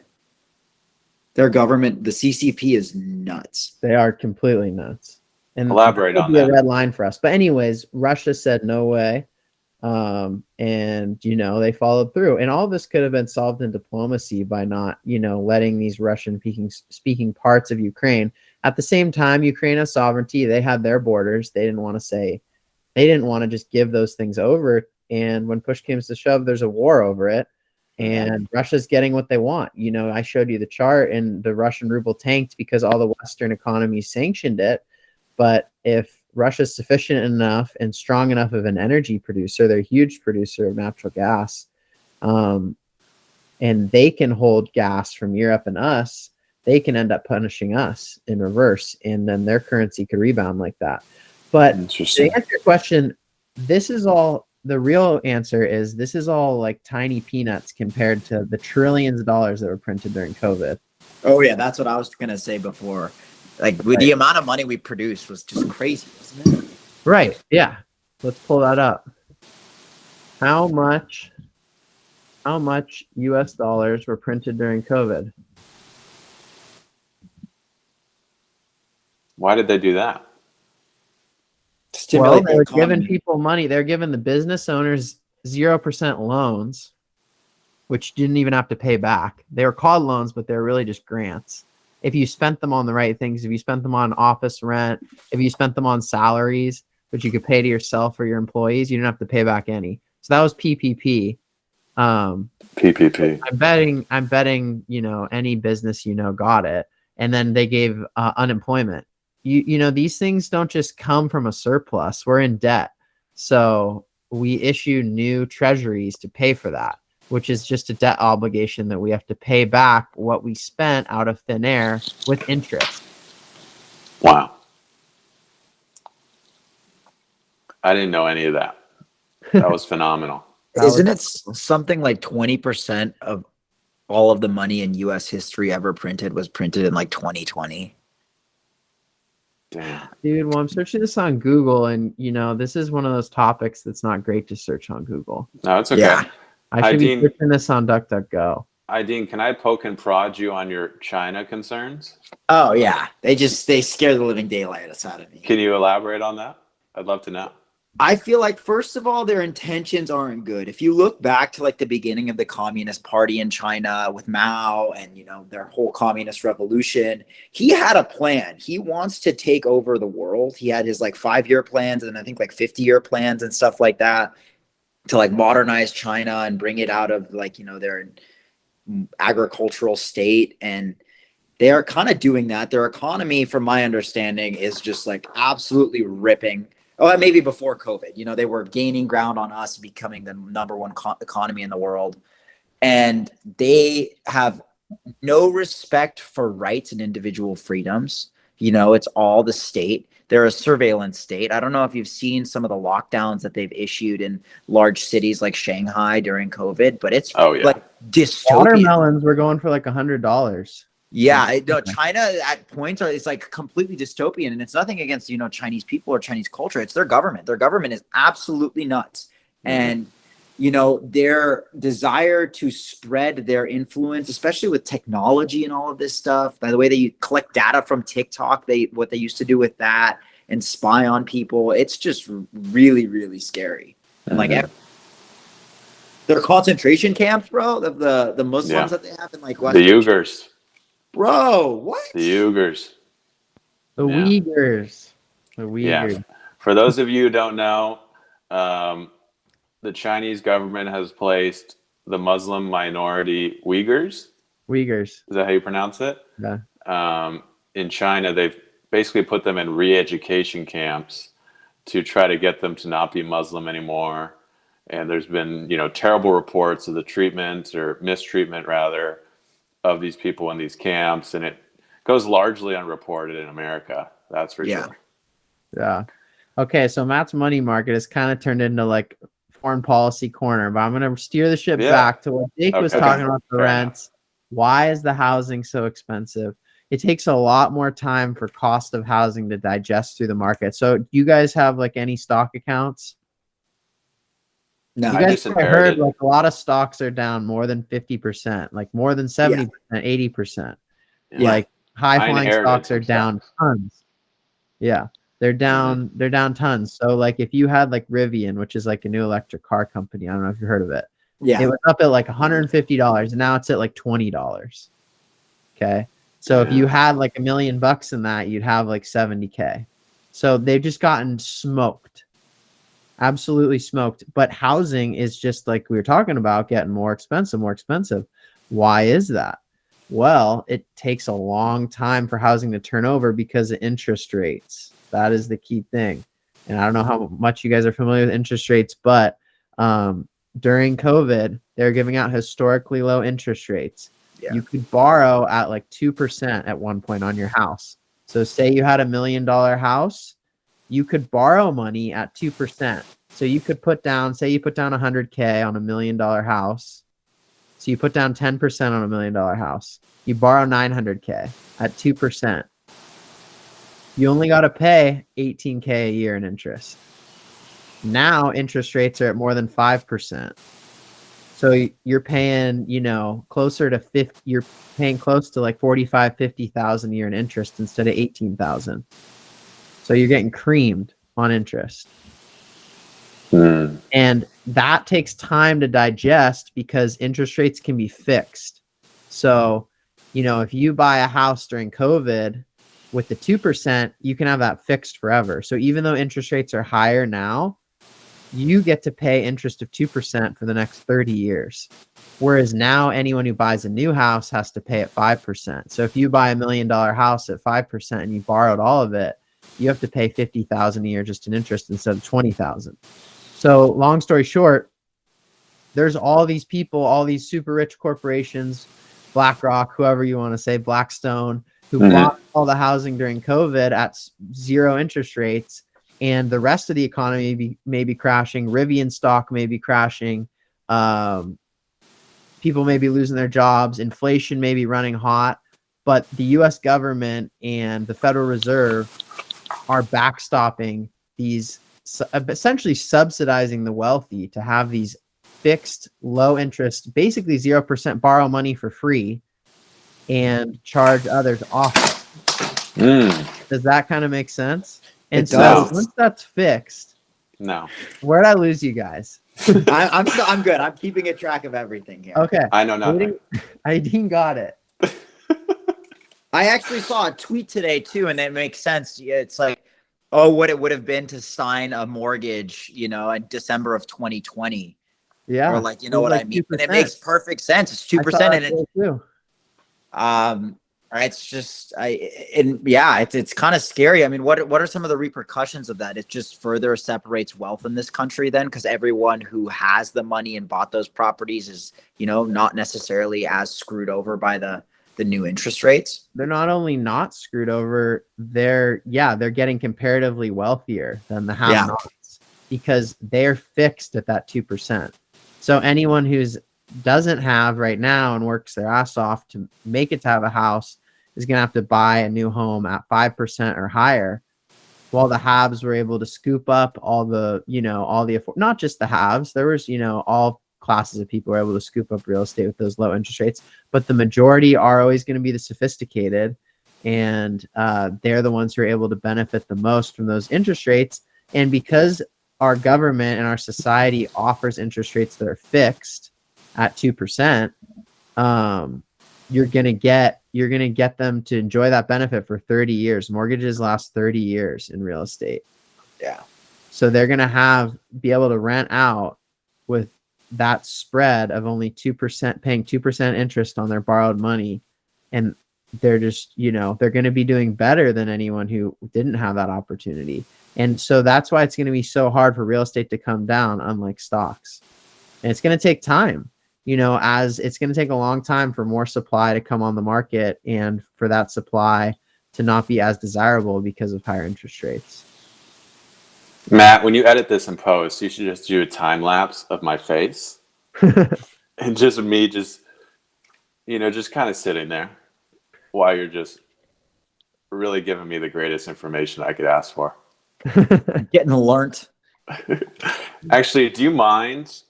Their government, the CCP, is nuts. They are completely nuts. And Elaborate on that. A that. red line for us. But anyways, Russia said no way. They followed through. And all this could have been solved in diplomacy by not, letting these Russian speaking parts of Ukraine. At the same time, Ukraine has sovereignty. They had their borders. They didn't want to just give those things over. And when push comes to shove, there's a war over it. And Russia's getting what they want. I showed you the chart, and the Russian ruble tanked because all the Western economies sanctioned it. But if Russia's sufficient enough and strong enough of an energy producer, they're a huge producer of natural gas, and they can hold gas from Europe and us, they can end up punishing us in reverse, and then their currency could rebound like that. But to answer your question, the real answer is this is all like tiny peanuts compared to the trillions of dollars that were printed during COVID. Oh yeah, that's what I was gonna say before. The amount of money we produced was just crazy, wasn't it? Right. Yeah. Let's pull that up. How much US dollars were printed during COVID? Why did they do that? They were giving people money. They're giving the business owners 0% loans, which didn't even have to pay back. They were called loans, but they're really just grants. If you spent them on the right things, if you spent them on office rent, if you spent them on salaries, which you could pay to yourself or your employees, you didn't have to pay back any. So that was PPP. PPP. I'm betting, any business, got it. And then they gave unemployment. These things don't just come from a surplus. We're in debt. So we issue new treasuries to pay for that, which is just a debt obligation that we have to pay back what we spent out of thin air with interest. Wow. I didn't know any of that. That was phenomenal. Isn't it something like 20% of all of the money in U.S. history ever printed was printed in like 2020? Damn. Dude, well, I'm searching this on Google, and this is one of those topics that's not great to search on Google. No, it's okay. Yeah. I should be searching this on DuckDuckGo. Aidin, can I poke and prod you on your China concerns? Oh yeah, they scare the living daylight out of me. Can you elaborate on that? I'd love to know. I feel like, first of all, their intentions aren't good. If you look back to like the beginning of the Communist Party in China with Mao and, their whole communist revolution, he had a plan. He wants to take over the world. He had his like 5-year plans and I think like 50-year plans and stuff like that to like modernize China and bring it out of like, their agricultural state. And they are kind of doing that. Their economy, from my understanding, is just like absolutely ripping. Oh, maybe before COVID, they were gaining ground on us, becoming the number one economy in the world. And they have no respect for rights and individual freedoms. It's all the state. They're a surveillance state. I don't know if you've seen some of the lockdowns that they've issued in large cities like Shanghai during COVID, but it's like dystopian. Watermelons were going for like $100. Yeah, no, China at points it's like completely dystopian, and it's nothing against Chinese people or Chinese culture. It's their government. Their government is absolutely nuts, and their desire to spread their influence, especially with technology and all of this stuff, by the way they collect data from TikTok, what they used to do with that and spy on people, it's just really, really scary. And like their concentration camps, bro, the Muslims that they have in like Western the Uyghurs. Bro, what? The Uyghurs. The Uyghurs. The Uyghurs. Yeah. For those of you who don't know, the Chinese government has placed the Muslim minority Uyghurs. Uyghurs. Is that how you pronounce it? Yeah. In China, they've basically put them in re-education camps to try to get them to not be Muslim anymore. And there's been, terrible reports of the treatment or mistreatment, rather, of these people in these camps. And it goes largely unreported in America. That's for sure. Yeah. Okay, so Matt's money market has kind of turned into like foreign policy corner, but I'm going to steer the ship back to what Jake was talking about, the rents. Why is the housing so expensive? It takes a lot more time for cost of housing to digest through the market. So do you guys have like any stock accounts? No, you guys heard like a lot of stocks are down more than 50%, like more than 70%, 80%. Yeah. Like high flying stocks are down tons. Yeah. They're down, they're down tons. So like if you had like Rivian, which is like a new electric car company, I don't know if you heard of it. Yeah. It was up at like $150 and now it's at like $20. Okay. So if you had like $1 million in that, you'd have like 70K. So they've just gotten smoked. Absolutely smoked. But housing is just like we were talking about, getting more expensive, more expensive. Why is that? Well, it takes a long time for housing to turn over because of interest rates. That is the key thing. And I don't know how much you guys are familiar with interest rates, but during COVID, they're giving out historically low interest rates. Yeah. You could borrow at like 2% at one point on your house. So say you had $1 million house, you could borrow money at 2%. So you could put down, say you put down 100K on $1 million house. So you put down 10% on $1 million house. You borrow 900K at 2%. You only got to pay 18K a year in interest. Now interest rates are at more than 5%. So you're paying, closer to 50, you're paying close to like 45, 50,000 a year in interest instead of 18,000. So you're getting creamed on interest. And that takes time to digest because interest rates can be fixed. So, if you buy a house during COVID with the 2%, you can have that fixed forever. So even though interest rates are higher now, you get to pay interest of 2% for the next 30 years. Whereas now anyone who buys a new house has to pay at 5%. So if you buy $1 million house at 5% and you borrowed all of it, you have to pay $50,000 a year just in interest instead of $20,000. So long story short, there's all these people, all these super rich corporations, BlackRock, whoever you want to say, Blackstone, who bought all the housing during COVID at 0 interest rates. And the rest of the economy may be crashing. Rivian stock may be crashing. People may be losing their jobs. Inflation may be running hot. But the U.S. government and the Federal Reserve are backstopping these, essentially subsidizing the wealthy to have these fixed low interest, basically 0% borrow money for free and charge others off. Does that kind of make sense? And so once that's fixed, where'd I lose you guys? I'm good. I'm keeping a track of everything here. Okay. I know nothing. Aidin got it. I actually saw a tweet today too, and it makes sense. It's like, oh, what it would have been to sign a mortgage, in December of 2020. Yeah. Or like, what I mean? And it makes perfect sense. It's 2%. And it's just, it's kind of scary. I mean, what are some of the repercussions of that? It just further separates wealth in this country then, because everyone who has the money and bought those properties is, not necessarily as screwed over by the new interest rates. They're not only not screwed over, they're getting comparatively wealthier than the have-nots because they're fixed at that 2%. So anyone who's doesn't have right now and works their ass off to make it to have a house is going to have to buy a new home at 5% or higher. while the haves were able to scoop up all the, not just the haves, there was, all classes of people were able to scoop up real estate with those low interest rates, but the majority are always going to be the sophisticated, and they're the ones who are able to benefit the most from those interest rates. And because our government and our society offers interest rates that are fixed at 2%, you're gonna get them to enjoy that benefit for 30 years. Mortgages last 30 years in real estate. Yeah. So they're gonna be able to rent out with that spread of only 2%, paying 2% interest on their borrowed money, and they're just, they're going to be doing better than anyone who didn't have that opportunity. And so that's why it's going to be so hard for real estate to come down, unlike stocks. And it's going to take time, as it's going to take a long time for more supply to come on the market and for that supply to not be as desirable because of higher interest rates. Matt, when you edit this in post, you should just do a time lapse of my face and just me just kind of sitting there while you're just really giving me the greatest information I could ask for. Getting learnt. Actually, do you mind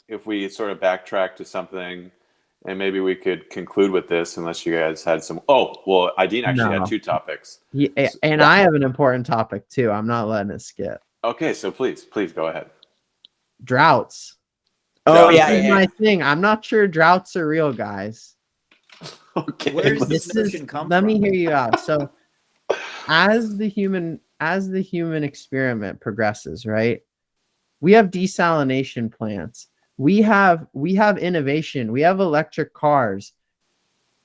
if we sort of backtrack to something, and maybe we could conclude with this, unless you guys had some. Oh, well, Aidin actually had 2 topics. Yeah, and I have an important topic too. I'm not letting it skip. Okay, so please go ahead. Droughts. Oh, This is my thing. I'm not sure droughts are real, guys. Okay. Where does this notion come from? Let me hear you out. So as the human experiment progresses, right? We have desalination plants. We have innovation. We have electric cars.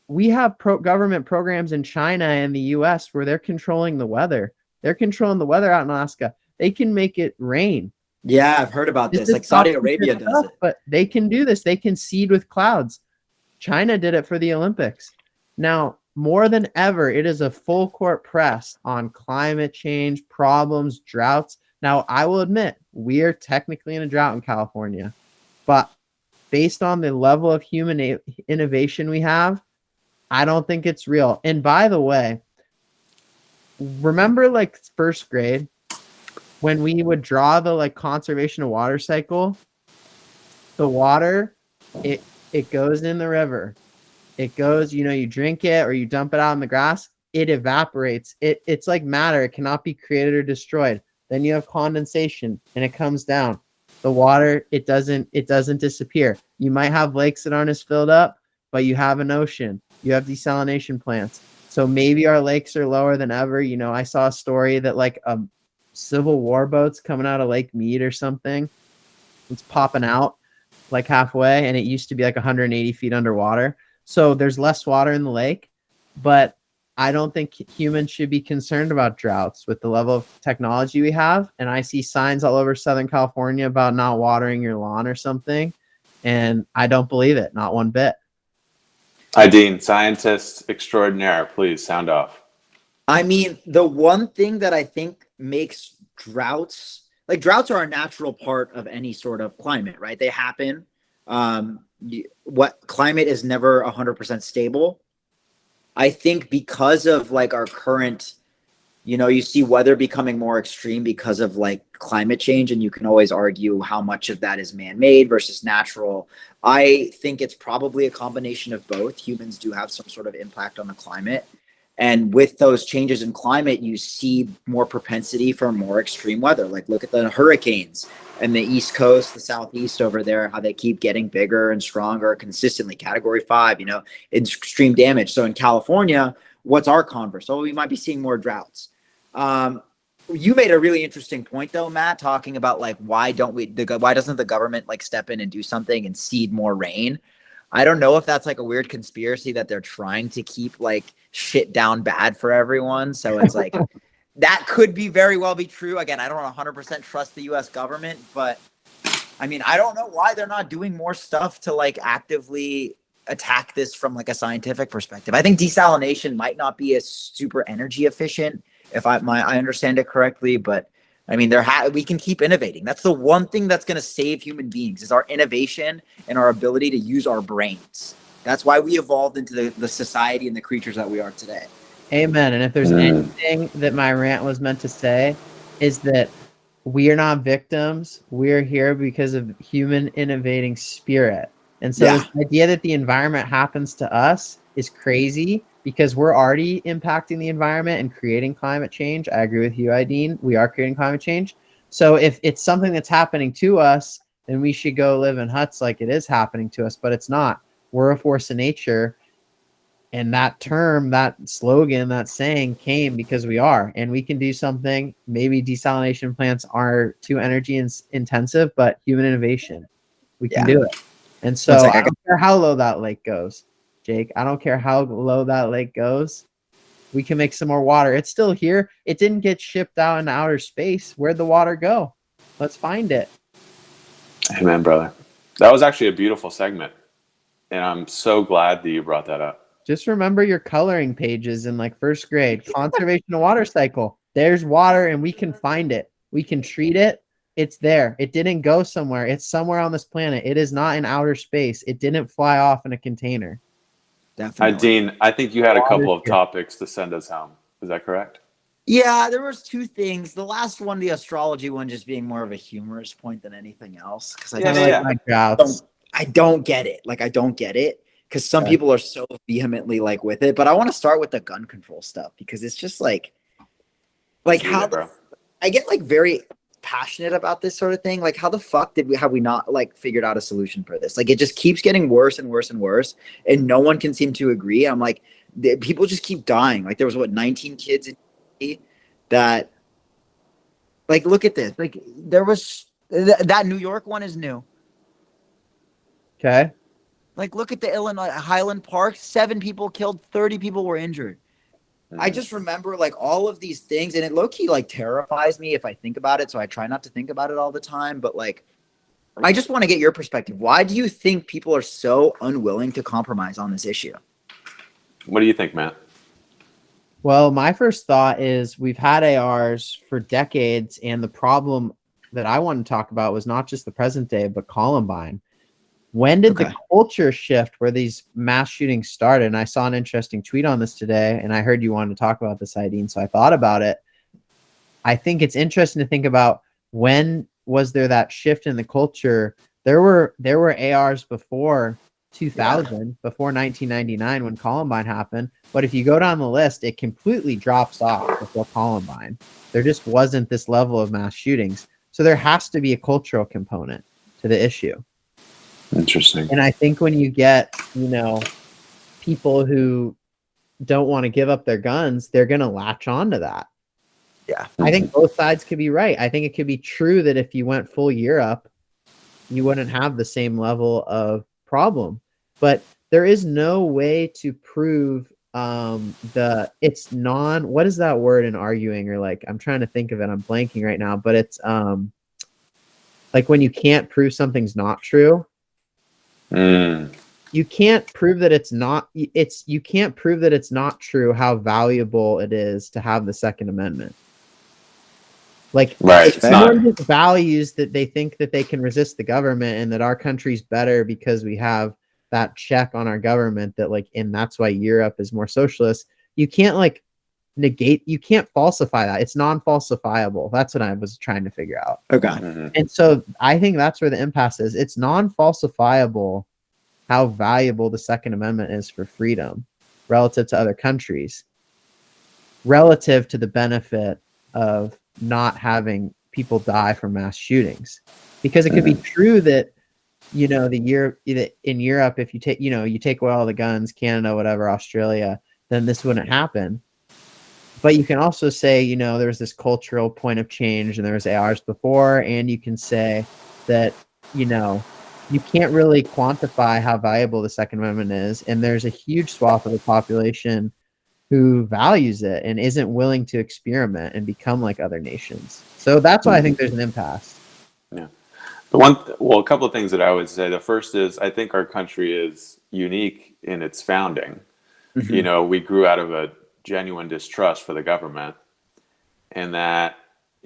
We have government programs in China and the US where they're controlling the weather. They're controlling the weather out in Alaska. They can make it rain. Yeah, I've heard about this. Like Saudi Arabia does it. But they can do this. They can seed with clouds. China did it for the Olympics. Now, more than ever, it is a full court press on climate change, problems, droughts. Now, I will admit, we are technically in a drought in California, but based on the level of human innovation we have, I don't think it's real. And by the way, remember like first grade when we would draw the like conservation of water cycle? The water, it goes in the river. It goes, you drink it or you dump it out in the grass, it evaporates. It's like matter. It cannot be created or destroyed. Then you have condensation and it comes down. The water, it doesn't disappear. You might have lakes that aren't as filled up, but you have an ocean. You have desalination plants. So maybe our lakes are lower than ever. I saw a story that like a Civil War boat's coming out of Lake Mead or something. It's popping out like halfway, and it used to be like 180 feet underwater. So there's less water in the lake, but I don't think humans should be concerned about droughts with the level of technology we have. And I see signs all over Southern California about not watering your lawn or something. And I don't believe it, not one bit. Aidin, scientist extraordinaire, please sound off. I mean, the one thing that I think makes droughts are a natural part of any sort of climate, right? They happen. What climate is never 100% stable. I think because of like our current, you see weather becoming more extreme because of like climate change, and you can always argue how much of that is man-made versus natural. I think it's probably a combination of both. Humans do have some sort of impact on the climate. And with those changes in climate, you see more propensity for more extreme weather. Like look at the hurricanes and the East Coast, the Southeast over there, how they keep getting bigger and stronger consistently. Category 5, extreme damage. So in California, what's our converse? Oh, we might be seeing more droughts. You made a really interesting point though, Matt, talking about like, why doesn't the government like step in and do something and seed more rain? I don't know if that's like a weird conspiracy that they're trying to keep like shit down bad for everyone. So it's like, that could be very well be true. Again, I don't 100% trust the US government, but I mean, I don't know why they're not doing more stuff to like actively attack this from like a scientific perspective. I think desalination might not be as super energy efficient if I understand it correctly, but I mean, we can keep innovating. That's the one thing that's going to save human beings is our innovation and our ability to use our brains. That's why we evolved into the society and the creatures that we are today. I mean, I don't know why they're not doing more stuff to like actively attack this from like a scientific perspective. I think desalination might not be as super energy efficient if I understand it correctly, but I mean, we can keep innovating. That's the one thing that's going to save human beings is our innovation and our ability to use our brains. That's why we evolved into the society and the creatures that we are today. Amen. And if there's anything that my rant was meant to say, is that we are not victims. We're here because of human innovating spirit. And so this idea that the environment happens to us is crazy because we're already impacting the environment and creating climate change. I agree with you, Aidin. We are creating climate change. So if it's something that's happening to us, then we should go live in huts like it is happening to us, but it's not. We're a force of nature. And that term, that slogan, that saying came because we are, and we can do something. Maybe desalination plants are too energy intensive, but human innovation, we can do it. And so I don't care how low that lake goes, Jake. I don't care how low that lake goes. We can make some more water. It's still here. It didn't get shipped out into outer space. Where'd the water go? Let's find it. Amen, brother. That was actually a beautiful segment. And I'm so glad that you brought that up. Just remember your coloring pages in like first grade. Conservation of water cycle. There's water and we can find it. We can treat it. It's there. It didn't go somewhere. It's somewhere on this planet. It is not in outer space. It didn't fly off in a container. Definitely. Dean, I think you had a couple of topics to send us home. Is that correct? Yeah, there was two things. The last one, the astrology one, just being more of a humorous point than anything else. Because I don't get it. Like, I don't get it. Because some people are so vehemently like with it. But I want to start with the gun control stuff because it's just like how I get like very passionate about this sort of thing. Like, how the fuck have we not like figured out a solution for this? Like, it just keeps getting worse and worse and worse, and no one can seem to agree. I'm like, people just keep dying. Like, there was 19 kids in that. Like, look at this. Like, there was that New York one is new. Okay. Like, look at the Illinois Highland Park. 7 people killed, 30 people were injured. I just remember like all of these things, and it low-key like terrifies me if I think about it. So I try not to think about it all the time. But like, I just want to get your perspective. Why do you think people are so unwilling to compromise on this issue? What do you think, Matt? Well, my first thought is we've had ARs for decades, and the problem that I want to talk about was not just the present day, but Columbine. When did the culture shift where these mass shootings started? And I saw an interesting tweet on this today, and I heard you wanted to talk about this, Aidin, so I thought about it. I think it's interesting to think about when was there that shift in the culture. There were ARs before 2000, before 1999 when Columbine happened. But if you go down the list, it completely drops off before Columbine. There just wasn't this level of mass shootings. So there has to be a cultural component to the issue. Interesting. And I think when you get, people who don't want to give up their guns, they're going to latch on to that. Yeah. I think both sides could be right. I think it could be true that if you went full Europe, you wouldn't have the same level of problem. But there is no way to prove what is that word in arguing, or like, I'm trying to think of it. I'm blanking right now, but it's like when you can't prove something's not true. You can't prove that you can't prove that it's not true how valuable it is to have the Second Amendment. Like, if someone just values that they think that they can resist the government and that our country's better because we have that check on our government, that like, and that's why Europe is more socialist. You can't like you can't falsify that. It's non-falsifiable. That's what I was trying to figure out. Okay. And so I think that's where the impasse is. It's non-falsifiable how valuable the Second Amendment is for freedom relative to other countries, relative to the benefit of not having people die from mass shootings. Because it could be true that, in Europe, if you take away all the guns, Canada, whatever, Australia, then this wouldn't happen. But you can also say, there's this cultural point of change, and there was ARs before, and you can say that, you can't really quantify how valuable the Second Amendment is, and there's a huge swath of the population who values it and isn't willing to experiment and become like other nations. So that's why I think there's an impasse. Yeah. A couple of things that I would say. The first is, I think our country is unique in its founding. We grew out of a genuine distrust for the government, and that,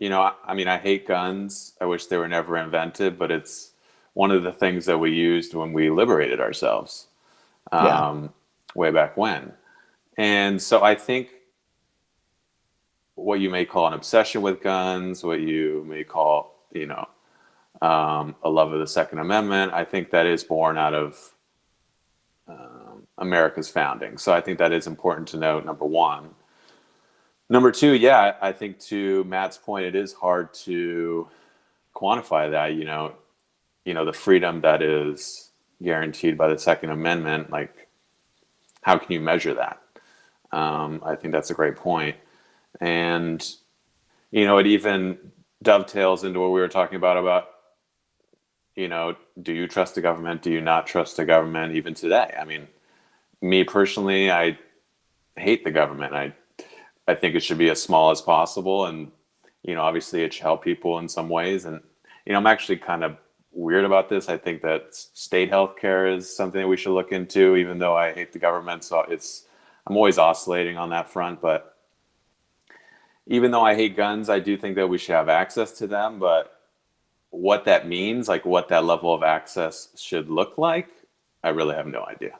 I hate guns. I wish they were never invented, but it's one of the things that we used when we liberated ourselves way back when. And so I think what you may call an obsession with guns, what you may call, a love of the Second Amendment. I think that is born out of America's founding. So I think that is important to note, number one. Number two, yeah, I think to Matt's point, it is hard to quantify that, the freedom that is guaranteed by the Second Amendment. Like, how can you measure that? I think that's a great point. And, it even dovetails into what we were talking about, do you trust the government? Do you not trust the government even today? I mean, me personally, I hate the government. I think it should be as small as possible. And, obviously it should help people in some ways. And, I'm actually kind of weird about this. I think that state healthcare is something that we should look into, even though I hate the government. So I'm always oscillating on that front. But even though I hate guns, I do think that we should have access to them. But what that means, like what that level of access should look like, I really have no idea.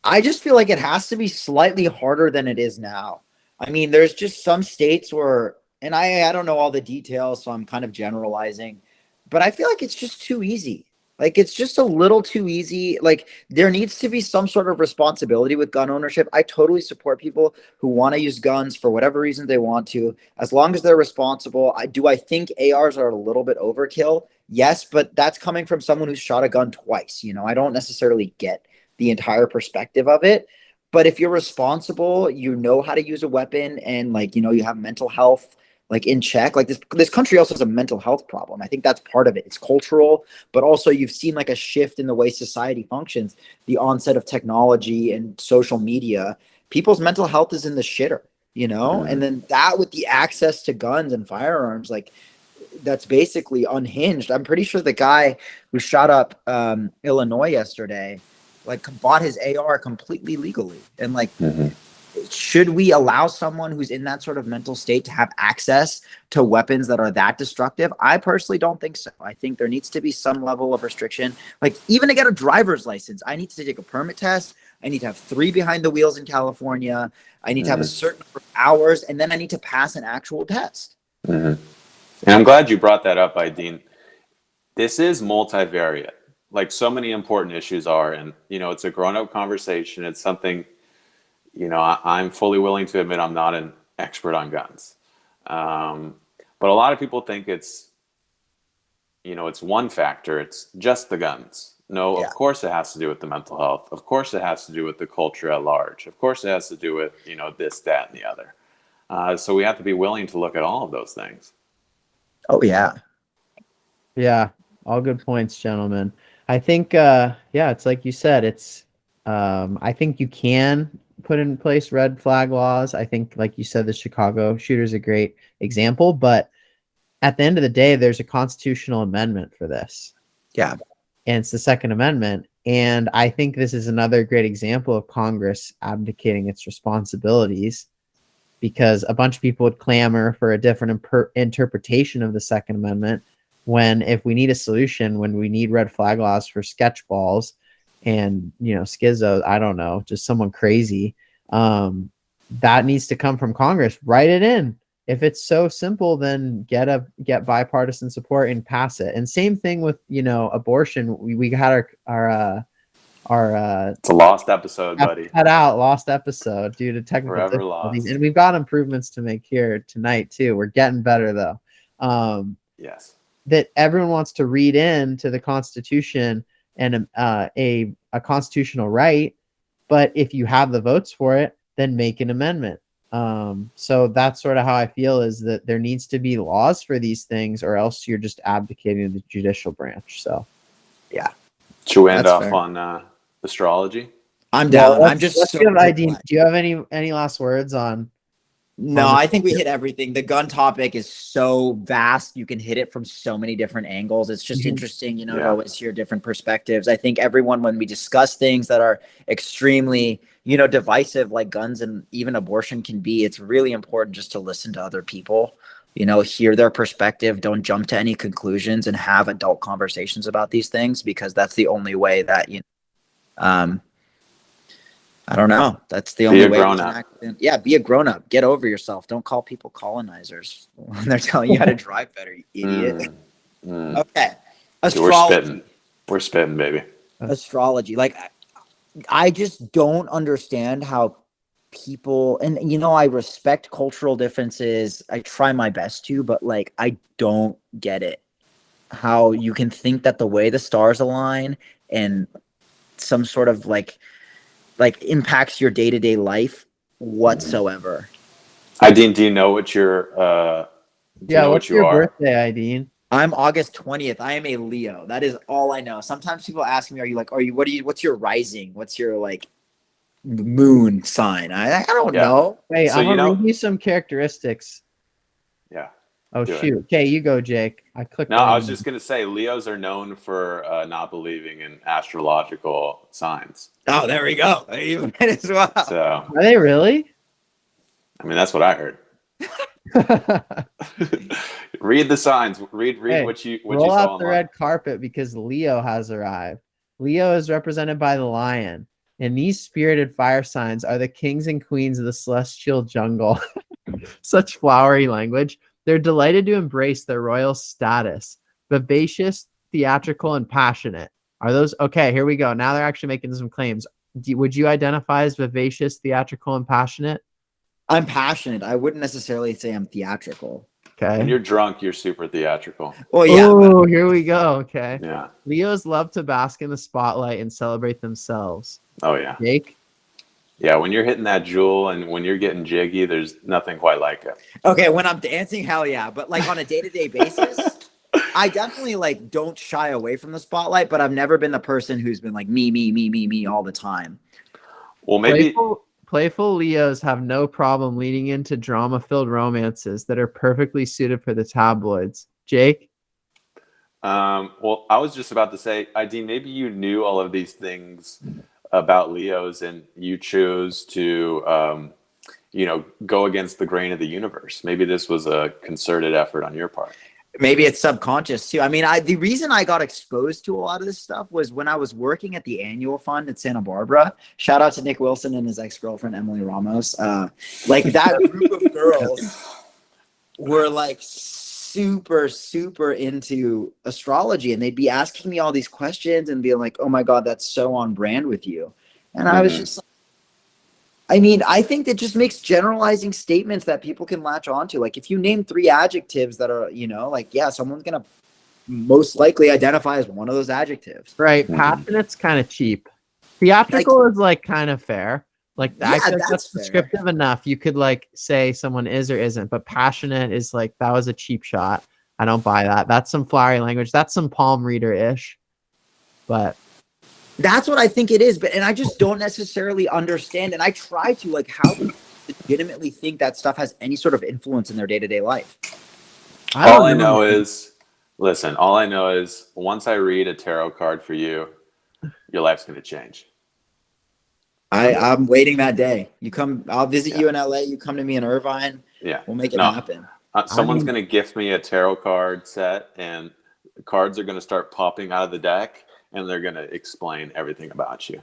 I just feel like it has to be slightly harder than it is now. I mean, there's just some states where, and I don't know all the details, so I'm kind of generalizing, but I feel like it's just too easy. Like, it's just a little too easy. Like, there needs to be some sort of responsibility with gun ownership. I totally support people who want to use guns for whatever reason they want to, as long as they're responsible. I think ARs are a little bit overkill? Yes, but that's coming from someone who's shot a gun twice. I don't necessarily get the entire perspective of it. But if you're responsible, you know how to use a weapon, and you have mental health in check. Like, this country also has a mental health problem. I think that's part of it. It's cultural, but also you've seen a shift in the way society functions, the onset of technology and social media. People's mental health is in the shitter, and then that with the access to guns and firearms, that's basically unhinged. I'm pretty sure the guy who shot up Illinois yesterday, bought his AR completely legally. And should we allow someone who's in that sort of mental state to have access to weapons that are that destructive? I personally don't think so. I think there needs to be some level of restriction. Even to get a driver's license, I need to take a permit test. I need to have 3 behind the wheels in California. I need to have a certain number of hours, and then I need to pass an actual test. And I'm glad you brought that up, Aidin. This is multivariate, like so many important issues are. And, it's a grown-up conversation. It's something, I'm fully willing to admit I'm not an expert on guns. But a lot of people think it's one factor. It's just the guns. No, yeah. Of course it has to do with the mental health. Of course it has to do with the culture at large. Of course it has to do with, this, that, and the other. So we have to be willing to look at all of those things. Oh, yeah. Yeah. All good points, gentlemen. I think, it's like you said, I think you can put in place red flag laws. I think, like you said, the Chicago shooter is a great example, but at the end of the day, there's a constitutional amendment for this. Yeah. And it's the Second Amendment. And I think this is another great example of Congress abdicating its responsibilities, because a bunch of people would clamor for a different interpretation of the Second Amendment, when if we need a solution, when we need red flag laws for sketch balls and, schizos, I don't know, just someone crazy, that needs to come from Congress. Write it in. If it's so simple, then get bipartisan support and pass it. And same thing with, abortion. We had our it's a lost episode, buddy. Lost episode due to technical Forever difficulties. lost. And we've got improvements to make here tonight too. We're getting better though. Yes. That everyone wants to read into the Constitution and a constitutional right, but if you have the votes for it, then make an amendment. So that's sort of how I feel, is that there needs to be laws for these things, or else you're just abdicating the judicial branch. So, yeah. Should we end off on astrology? I'm down. Well, I'm just let's so give Aidin. Do you have any last words on? No, I think we hit everything. The gun topic is so vast. You can hit it from so many different angles. It's just interesting, to always hear different perspectives. I think everyone, when we discuss things that are extremely, divisive, like guns and even abortion can be, it's really important just to listen to other people, hear their perspective. Don't jump to any conclusions, and have adult conversations about these things, because that's the only way that, I don't know. That's the Be only a way we can grown-up. act. Yeah, be a grown up. Get over yourself. Don't call people colonizers when they're telling you how to drive better, you idiot. Okay. Dude, we're Astrology. spitting. We're spitting, baby. Astrology. Like, I just don't understand how people, and I respect cultural differences. I try my best to, but like, I don't get it. How you can think that the way the stars align and some sort of like impacts your day-to-day life whatsoever. Aidin, do you know what your What's your birthday, Aidin? I'm August 20th. I am a Leo. That is all I know. Sometimes people ask me, what's your rising? What's your like moon sign? I don't know. Wait, So I'm you gonna know- read you some characteristics. Yeah. Oh Do it. shoot. Okay, you go, Jake. I clicked. No, I was just going to say Leos are known for not believing in astrological signs. Oh, there we go. You might as well. So, Are they really? I mean, that's what I heard. Read the signs. Read Hey, what you roll saw out the online. red carpet because Leo has arrived. Leo is represented by the lion, and these spirited fire signs are the kings and queens of the celestial jungle. Such flowery language. They're delighted to embrace their royal status. Vivacious, theatrical, and passionate. Are those okay? Here we go. Now they're actually making some claims. Would you identify as vivacious, theatrical, and passionate? I'm passionate. I wouldn't necessarily say I'm theatrical. Okay. When you're drunk, you're super theatrical. Well, yeah. Oh, here we go. Okay. Yeah. Leos love to bask in the spotlight and celebrate themselves. Oh, yeah. Jake? Yeah, when you're hitting that jewel and when you're getting jiggy, there's nothing quite like it. Okay, when I'm dancing, hell yeah. But like on a day-to-day basis, I definitely like don't shy away from the spotlight, but I've never been the person who's been like me all the time. Well, maybe Playful Leos have no problem leading into drama-filled romances that are perfectly suited for the tabloids. Jake? well, I was just about to say, Aidin, maybe you knew all of these things about Leos and you chose to go against the grain of the universe. Maybe this was a concerted effort on your part. Maybe it's subconscious too. I mean, the reason I got exposed to a lot of this stuff was when I was working at the annual fund at Santa Barbara. Shout out to Nick Wilson and his ex-girlfriend, Emily Ramos. Like that group of girls were like super, super into astrology. And they'd be asking me all these questions and being like, oh my God, that's so on brand with you. And I was just like, I mean, I think that just makes generalizing statements that people can latch onto. Like if you name 3 adjectives that are, someone's going to most likely identify as one of those adjectives. Right. Passionate's kind of cheap. Theatrical is like kind of fair. Like I feel like that's descriptive enough. You could like say someone is or isn't, but passionate is like, that was a cheap shot. I don't buy that. That's some flowery language. That's some palm reader-ish. But that's what I think it is, and I just don't necessarily understand. And I try to, like, how do you legitimately think that stuff has any sort of influence in their day-to-day life? All I know is once I read a tarot card for you, your life's going to change. I'm waiting that day. You come, I'll visit you in LA. You come to me in Irvine. Yeah, we'll make it happen. Someone's going to gift me a tarot card set, and the cards are going to start popping out of the deck. And they're going to explain everything about you.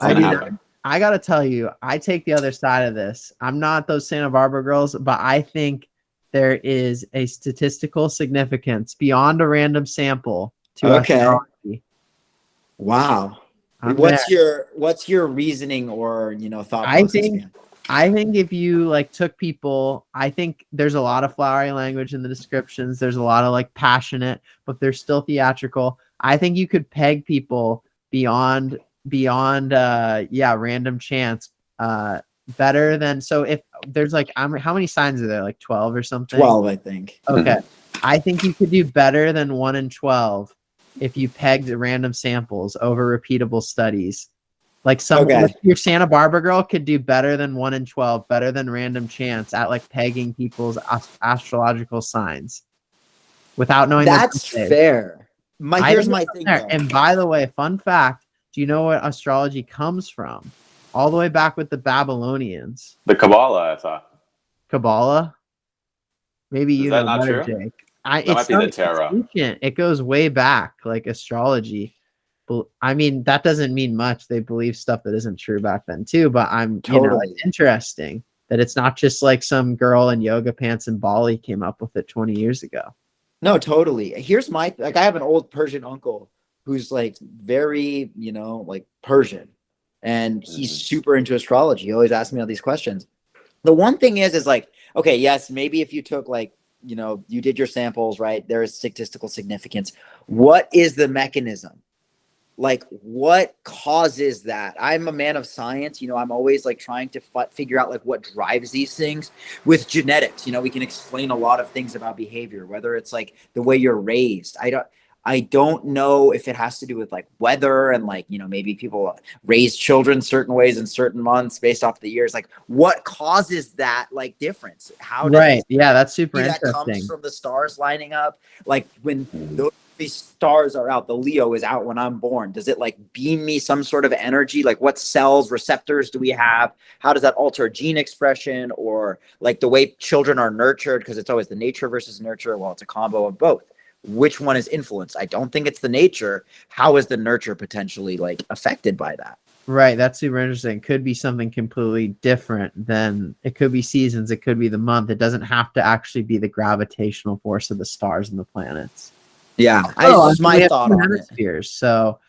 I got to tell you, I take the other side of this. I'm not those Santa Barbara girls, but I think there is a statistical significance beyond a random sample to astrology. Wow. What's your reasoning or, thought process? I think if you like took people, I think there's a lot of flowery language in the descriptions. There's a lot of like passionate, but they're still theatrical. I think you could peg people beyond random chance better than, so if there's like how many signs are there, like 12 or something? 12, I think. Okay. I think you could do better than 1 in 12 if you pegged random samples over repeatable studies. Like your Santa Barbara girl could do better than 1 in 12, better than random chance at like pegging people's astrological signs without knowing. That's fair. Here's my thing. And by the way, fun fact, do you know what astrology comes from? All the way back with the Babylonians. The Kabbalah, I thought. Kabbalah? Maybe you know better, true? Jake. That might be the tarot. It's ancient. It goes way back, like astrology. I mean, that doesn't mean much. They believe stuff that isn't true back then too. But Totally. it's interesting that it's not just like some girl in yoga pants in Bali came up with it 20 years ago. No, totally. Here's I have an old Persian uncle who's like very, like Persian, and he's super into astrology. He always asks me all these questions. The one thing is like, okay, yes, maybe if you took like, you did your samples, right? There is statistical significance. What is the mechanism? Like, what causes that? I'm a man of science. I'm always like trying to figure out like what drives these things. With genetics, we can explain a lot of things about behavior, whether it's like the way you're raised. I don't know if it has to do with like weather and like, maybe people raise children certain ways in certain months based off the years. Like, what causes that like difference? How does Yeah, that's super that interesting. comes from the stars lining up? Like when these stars are out, the Leo is out when I'm born. Does it like beam me some sort of energy? Like what cells, receptors do we have? How does that alter gene expression, or like the way children are nurtured? Because it's always the nature versus nurture. Well, it's a combo of both. Which one is influenced? I don't think it's the nature. How is the nurture potentially like affected by that? Right. That's super interesting. Could be something completely different than it could be seasons. It could be the month. It doesn't have to actually be the gravitational force of the stars and the planets. Yeah. That's my thought on hemispheres. It. So,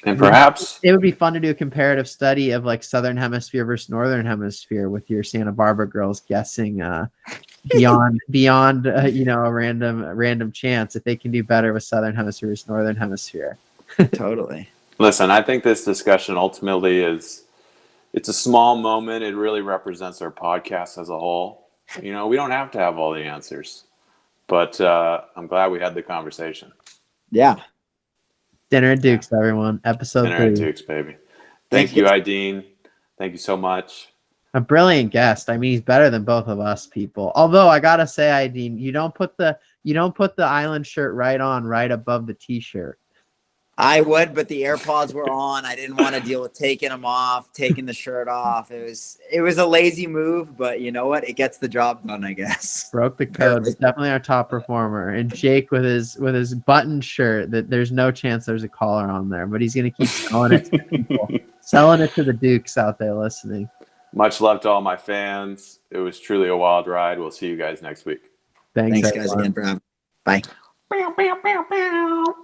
and perhaps it would be fun to do a comparative study of like Southern Hemisphere versus Northern Hemisphere with your Santa Barbara girls guessing beyond a random chance if they can do better with Southern Hemisphere versus Northern Hemisphere. Totally. Listen, I think this discussion ultimately it's a small moment. It really represents our podcast as a whole. We don't have to have all the answers, but I'm glad we had the conversation. Yeah. Dinner at Duke's, everyone. Episode 3. Dinner at Duke's, baby. Thank you, Aidin. Thank you so much. A brilliant guest. I mean, he's better than both of us people. Although I gotta say, Aidin, you don't put the island shirt right above the t-shirt. I would, but the AirPods were on. I didn't want to deal with taking them off, taking the shirt off. It was a lazy move, but you know what? It gets the job done, I guess. Broke the code. It's definitely our top performer. And Jake with his button shirt that there's no chance there's a collar on there, but he's gonna keep selling it to people. Selling it to the Dukes out there listening. Much love to all my fans. It was truly a wild ride. We'll see you guys next week. Thanks guys again for having me. Bye.